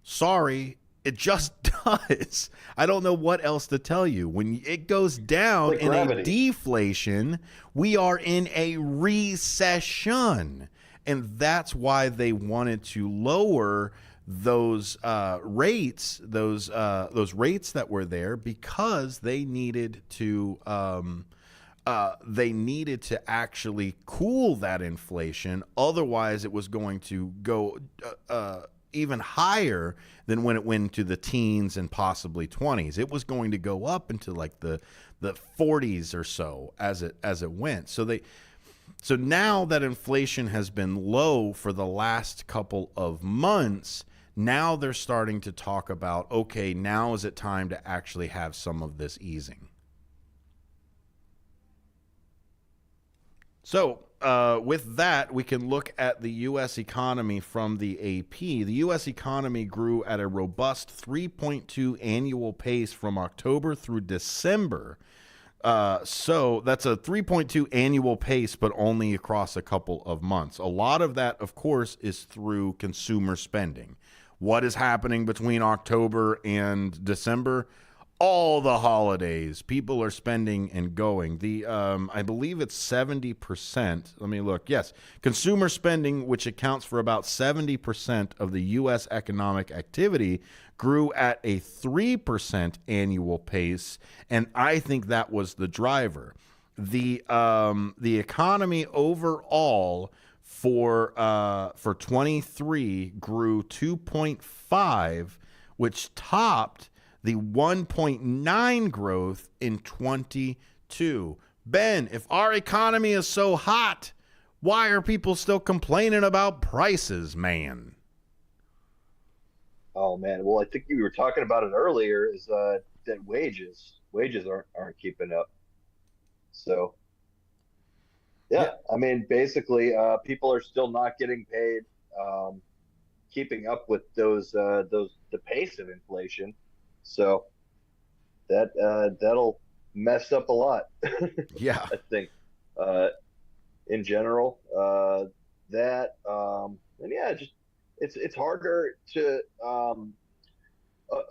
Sorry, it just does. I don't know what else to tell you. When it goes down in a deflation, we are in a recession. And that's why they wanted to lower those rates, those rates that were there, because they needed to actually cool that inflation. Otherwise, it was going to go even higher than when it went to the teens and possibly 20s. It was going to go up into like the 40s or so as it went. So now that inflation has been low for the last couple of months, now they're starting to talk about, okay, now is it time to actually have some of this easing. So with that, we can look at the U.S. economy from the AP. The U.S. economy grew at a robust 3.2 annual pace from October through December. So that's a 3.2 annual pace, but only across a couple of months. A lot of that, of course, is through consumer spending. What is happening between October and December? All the holidays. People are spending and going. I believe it's 70%. Let me look. Yes. Consumer spending, which accounts for about 70% of the U.S. economic activity, grew at a 3% annual pace, and I think that was the driver. The economy overall for 23 grew 2.5, which topped the 1.9 growth in 22. Ben, if our economy is so hot, why are people still complaining about prices, man? Oh man, well, I think you were talking about it earlier. Is that wages aren't keeping up. So, yeah. I mean, basically, people are still not getting paid, keeping up with the pace of inflation. So that'll mess up a lot. Yeah, I think in general, and yeah, just it's harder to.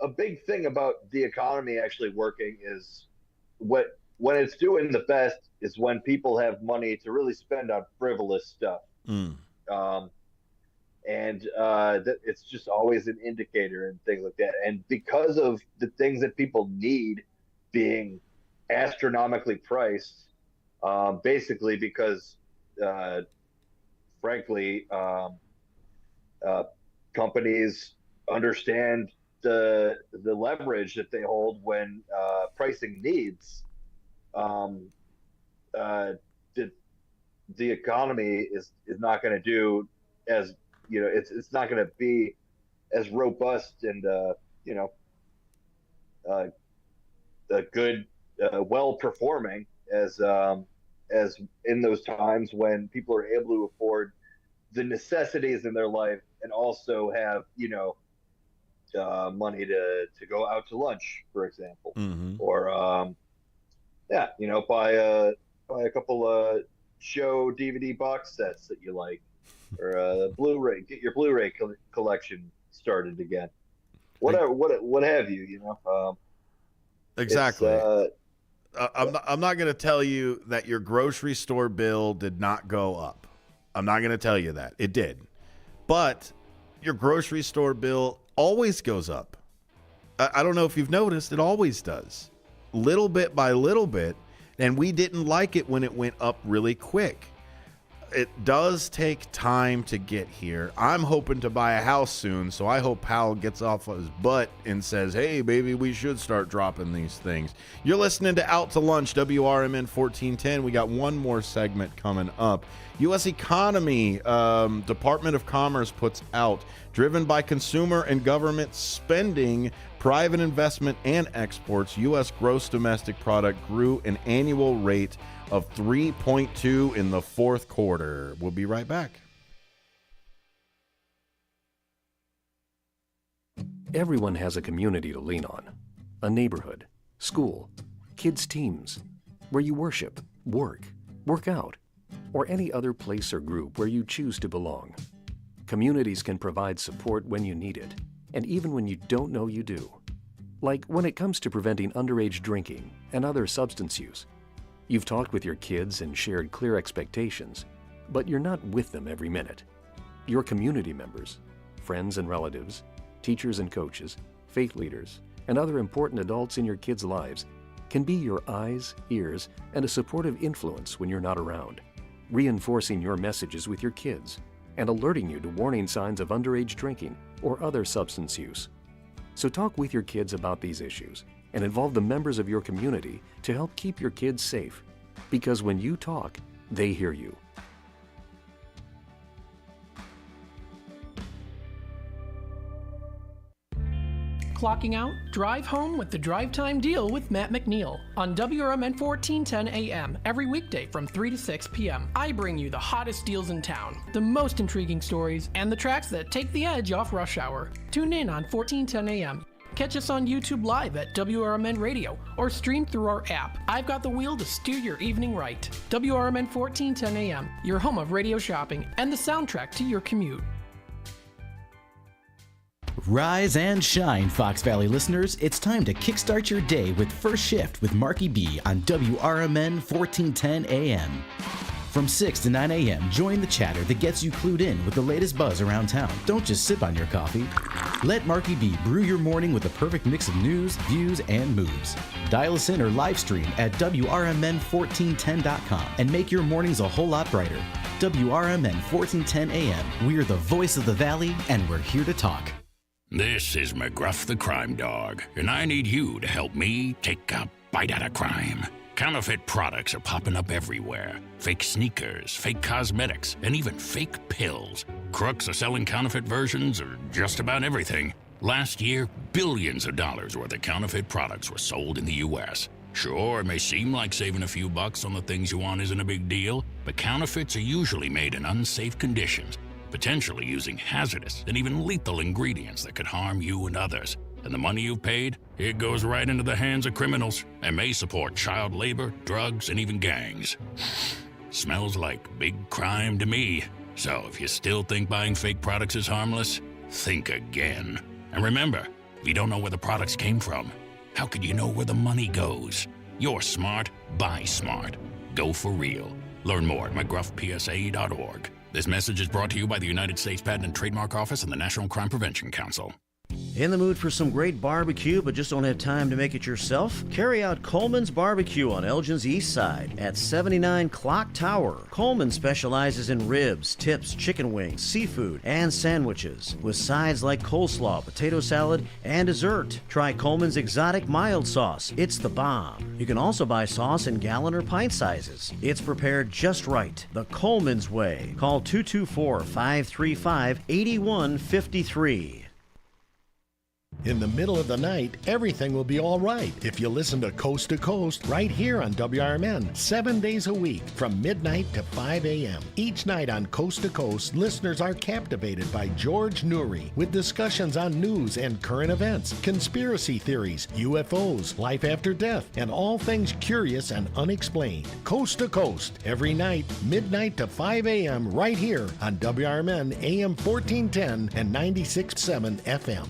A big thing about the economy actually working is when it's doing the best is when people have money to really spend on frivolous stuff. And it's just always an indicator and things like that. And because of the things that people need being astronomically priced, basically because, frankly, companies understand the leverage that they hold when pricing needs. The economy is not going to do as it's not going to be as robust and a good well performing as in those times when people are able to afford the necessities in their life and also have money to go out to lunch, for example, or buy a couple show DVD box sets that you like, or Blu-ray, get your Blu-ray collection started again. Whatever, what have you? Exactly. I'm not going to tell you that your grocery store bill did not go up. I'm not going to tell you that. It did. But your grocery store bill always goes up. I don't know if you've noticed, it always does. Little bit by little bit, and we didn't like it when it went up really quick. It does take time to get here. I'm hoping to buy a house soon, so I hope Powell gets off his butt and says, hey, baby, we should start dropping these things. You're listening to Out to Lunch, WRMN 1410. We got one more segment coming up. U.S. economy, Department of Commerce puts out, driven by consumer and government spending, private investment, and exports, U.S. gross domestic product grew an annual rate of 3.2 in the fourth quarter. We'll be right back. Everyone has a community to lean on. A neighborhood, school, kids' teams, where you worship, work out, or any other place or group where you choose to belong. Communities can provide support when you need it, and even when you don't know you do. Like when it comes to preventing underage drinking and other substance use. You've talked with your kids and shared clear expectations, but you're not with them every minute. Your community members, friends and relatives, teachers and coaches, faith leaders, and other important adults in your kids' lives can be your eyes, ears, and a supportive influence when you're not around, reinforcing your messages with your kids and alerting you to warning signs of underage drinking or other substance use. So talk with your kids about these issues and involve the members of your community to help keep your kids safe. Because when you talk, they hear you. Clocking out? Drive home with the Drive Time Deal with Matt McNeil on WRMN 1410 AM every weekday from 3 to 6 p.m. I bring you the hottest deals in town, the most intriguing stories, and the tracks that take the edge off rush hour. Tune in on 1410 AM. Catch us on YouTube Live at WRMN Radio or stream through our app. I've got the wheel to steer your evening right. WRMN 1410 AM, your home of radio shopping and the soundtrack to your commute. Rise and shine, Fox Valley listeners. It's time to kickstart your day with First Shift with Marky B on WRMN 1410 AM. From 6 to 9 a.m., join the chatter that gets you clued in with the latest buzz around town. Don't just sip on your coffee. Let Marky B brew your morning with the perfect mix of news, views, and moves. Dial us in or live stream at WRMN1410.com and make your mornings a whole lot brighter. WRMN 1410 AM. We're the voice of the Valley, and we're here to talk. This is McGruff the Crime Dog, and I need you to help me take a bite out of crime. Counterfeit products are popping up everywhere. Fake sneakers, fake cosmetics, and even fake pills. Crooks are selling counterfeit versions of just about everything. Last year, billions of dollars worth of counterfeit products were sold in the U.S. Sure, it may seem like saving a few bucks on the things you want isn't a big deal, but counterfeits are usually made in unsafe conditions, potentially using hazardous and even lethal ingredients that could harm you and others. And the money you've paid, it goes right into the hands of criminals and may support child labor, drugs, and even gangs. Smells like big crime to me. So if you still think buying fake products is harmless, think again. And remember, if you don't know where the products came from, how could you know where the money goes? You're smart, buy smart. Go for real. Learn more at mcgruffpsa.org. This message is brought to you by the United States Patent and Trademark Office and the National Crime Prevention Council. In the mood for some great barbecue but just don't have time to make it yourself? Carry out Coleman's Barbecue on Elgin's East Side at 79 Clock Tower. Coleman specializes in ribs, tips, chicken wings, seafood, and sandwiches with sides like coleslaw, potato salad, and dessert. Try Coleman's Exotic Mild Sauce. It's the bomb. You can also buy sauce in gallon or pint sizes. It's prepared just right, the Coleman's way. Call 224-535-8153. In the middle of the night, everything will be all right if you listen to Coast to Coast right here on WRMN, 7 days a week from midnight to 5 a.m. Each night on Coast to Coast, listeners are captivated by George Noory with discussions on news and current events, conspiracy theories, UFOs, life after death, and all things curious and unexplained. Coast to Coast, every night, midnight to 5 a.m. right here on WRMN AM 1410 and 96.7 FM.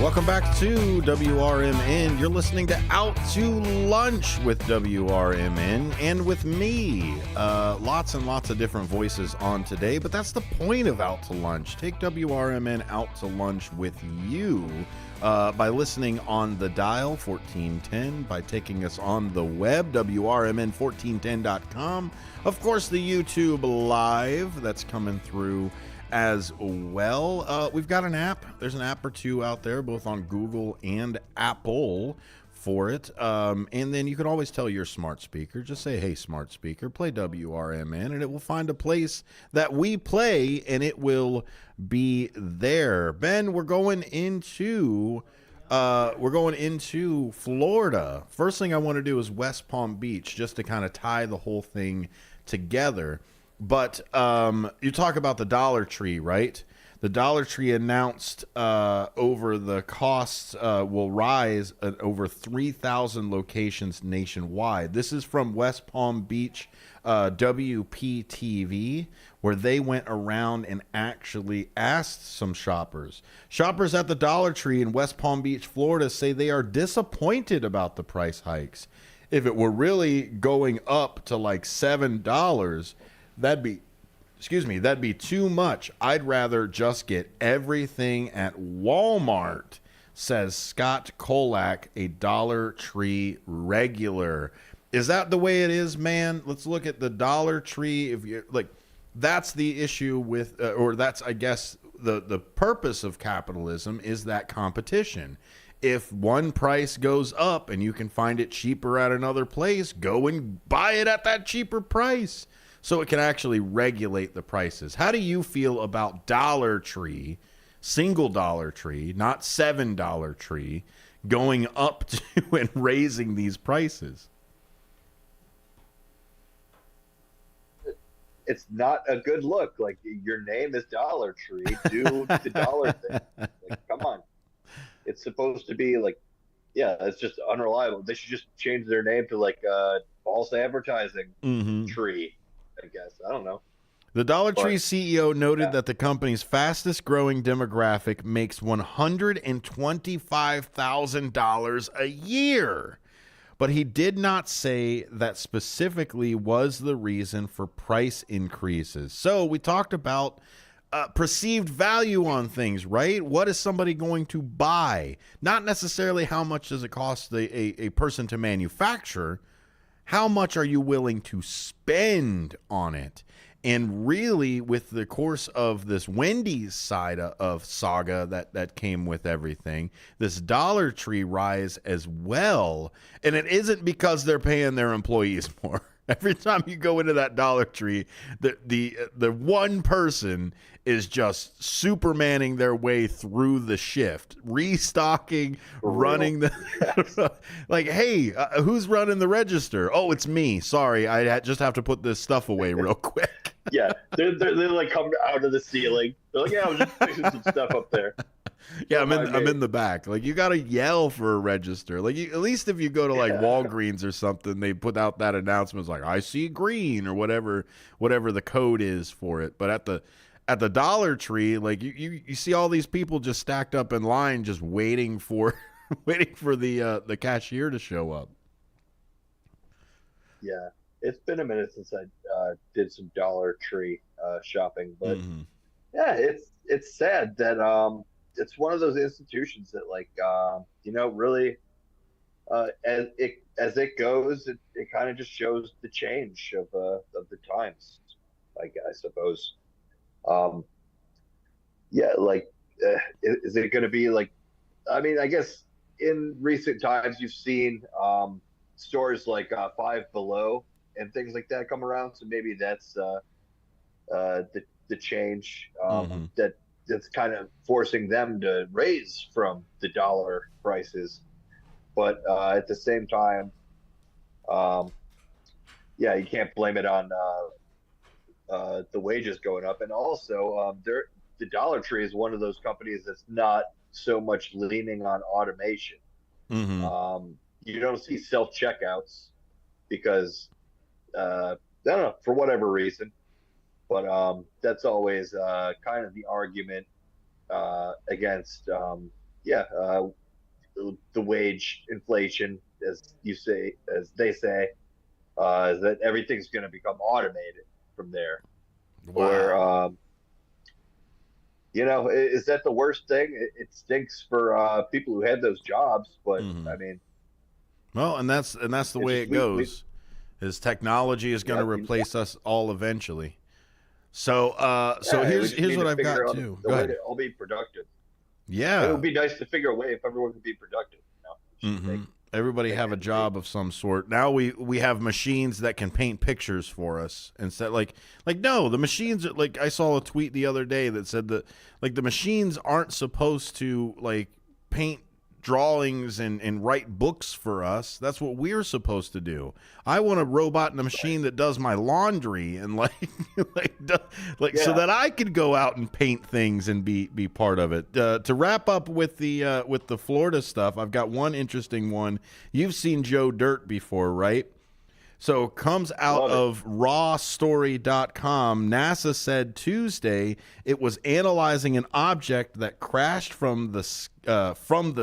Welcome back to WRMN. You're listening to Out to Lunch with WRMN and with me. Lots and lots of different voices on today, but that's the point of Out to Lunch. Take WRMN out to lunch with you by listening on the dial 1410, by taking us on the web, WRMN1410.com. Of course, the YouTube Live that's coming through as well. We've got an app. There's an app or two out there, both on Google and Apple for it. And then you can always tell your smart speaker, just say, hey, smart speaker, play WRMN, and it will find a place that we play, and it will be there. Ben, we're going into Florida. First thing I want to do is West Palm Beach, just to kind of tie the whole thing together. But you talk about the Dollar Tree, right? The Dollar Tree announced over the costs will rise at over 3,000 locations nationwide. This is from West Palm Beach WPTV, where they went around and actually asked some shoppers. Shoppers at the Dollar Tree in West Palm Beach, Florida, say they are disappointed about the price hikes. If it were really going up to like $7, that'd be too much. I'd rather just get everything at Walmart, says Scott Kolak, a Dollar Tree regular. Is that the way it is, man? Let's look at the Dollar Tree. If you like, that's the issue with, or that's, I guess, the purpose of capitalism is that competition. If one price goes up and you can find it cheaper at another place, go and buy it at that cheaper price, so it can actually regulate the prices. How do you feel about Dollar Tree, single Dollar Tree, not $7 Tree, going up to and raising these prices? It's not a good look. Like, your name is Dollar Tree. Do the dollar thing. Like, come on. It's supposed to be like, yeah, it's just unreliable. They should just change their name to like false advertising tree, I guess. I don't know. The Dollar Tree CEO noted that the company's fastest growing demographic makes $125,000 a year. But he did not say that specifically was the reason for price increases. So we talked about perceived value on things, right? What is somebody going to buy? Not necessarily how much does it cost a person to manufacture. How much are you willing to spend on it? And really, with the course of this Wendy's side of saga that came with everything, this Dollar Tree rise as well. And it isn't because they're paying their employees more. Every time you go into that Dollar Tree, the one person is just supermaning their way through the shift, restocking, running the like, hey, who's running the register? Oh, it's me. Sorry, I just have to put this stuff away real quick. Yeah, they're like come out of the ceiling. They're like, yeah, I was just fixing some stuff up there. Yeah, I'm in the back. Like, you gotta yell for a register. Like, at least if you go to like Walgreens or something, they put out that announcement, like, I see green or whatever the code is for it. But at the Dollar Tree, like you see all these people just stacked up in line, just waiting for the cashier to show up. Yeah, it's been a minute since I did some Dollar Tree shopping, but yeah, it's sad that it's one of those institutions that really as it goes, it kind of just shows the change of the times, I suppose. Is it going to be like? I mean, I guess in recent times you've seen stores like Five Below and things like that come around. So maybe that's the change that's kind of forcing them to raise from the dollar prices. But at the same time, you can't blame it on the wages going up. And also, the Dollar Tree is one of those companies that's not so much leaning on automation. You don't see self-checkouts because, I don't know, for whatever reason. But that's always kind of the argument against, the wage inflation, as they say, is that everything's going to become automated from there. Wow. Or, is that the worst thing? It stinks for people who had those jobs, but I mean, well, and that's the way it goes. Is technology is going to replace us all eventually. So here's what I've got too. The way to all be productive. Yeah, it would be nice to figure a way if everyone could be productive. Everybody have a job of some sort. Now we have machines that can paint pictures for us instead. Like no, the machines are, like, I saw a tweet the other day that said that, like, the machines aren't supposed to, like, paint drawings and write books for us. That's what we're supposed to do. I want a robot and a machine that does my laundry and so that I could go out and paint things and be part of it. To wrap up with the Florida stuff, I've got one interesting one. You've seen Joe Dirt before, right? So comes out of rawstory.com. NASA said Tuesday it was analyzing an object that crashed from the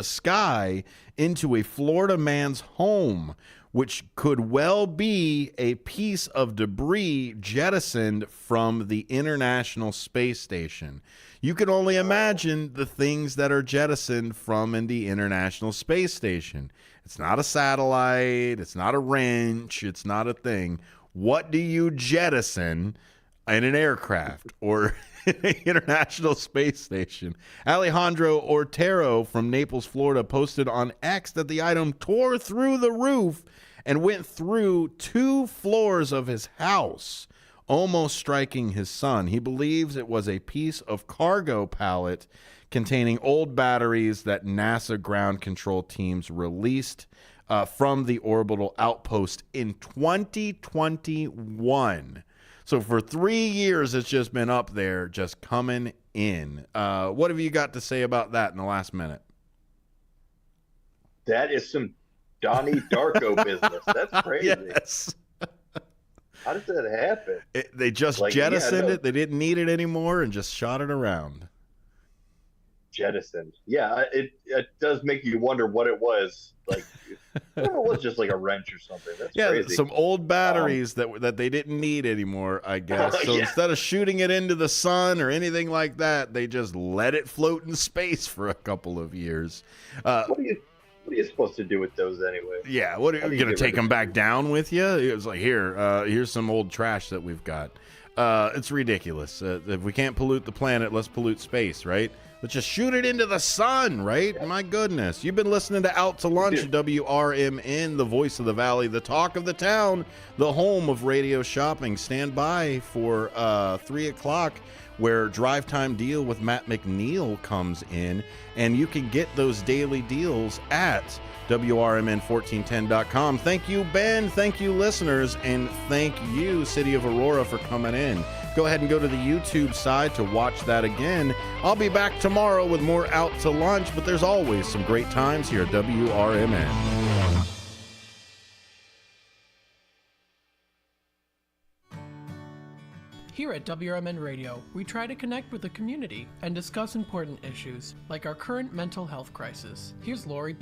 sky into a Florida man's home, which could well be a piece of debris jettisoned from the International Space Station. You can only imagine the things that are jettisoned from the International Space Station. It's not a satellite. It's not a wrench. It's not a thing. What do you jettison in an aircraft or an International Space Station? Alejandro Ortero from Naples, Florida, posted on X that the item tore through the roof and went through 2 floors of his house, almost striking his son. He believes it was a piece of cargo pallet containing old batteries that NASA ground control teams released from the orbital outpost in 2021. So for 3 years, it's just been up there, just coming in. What have you got to say about that in the last minute? That is some Donnie Darko business. That's crazy. Yes. How did that happen? They just jettisoned it. They didn't need it anymore and just shot it around. Jettisoned. Yeah, it does make you wonder what it was. Like, it was just like a wrench or something. That's crazy. Some old batteries that they didn't need anymore, I guess. So instead of shooting it into the sun or anything like that, they just let it float in space for a couple of years. What are you supposed to do with those anyway? Yeah, what are you going to take them back down with you? It was like, here's some old trash that we've got. It's ridiculous. If we can't pollute the planet, let's pollute space, right? Let's just shoot it into the sun, right? My goodness. You've been listening to Out to Lunch, WRMN, the voice of the valley, the talk of the town, the home of radio shopping. Stand by for 3 o'clock, where Drive Time Deal with Matt McNeil comes in, and you can get those daily deals at WRMN1410.com. Thank you, Ben. Thank you, listeners. And thank you, City of Aurora, for coming in. Go ahead and go to the YouTube side to watch that again. I'll be back tomorrow with more Out to Lunch, but there's always some great times here at WRMN. Here at WRMN Radio, we try to connect with the community and discuss important issues, like our current mental health crisis. Here's Lori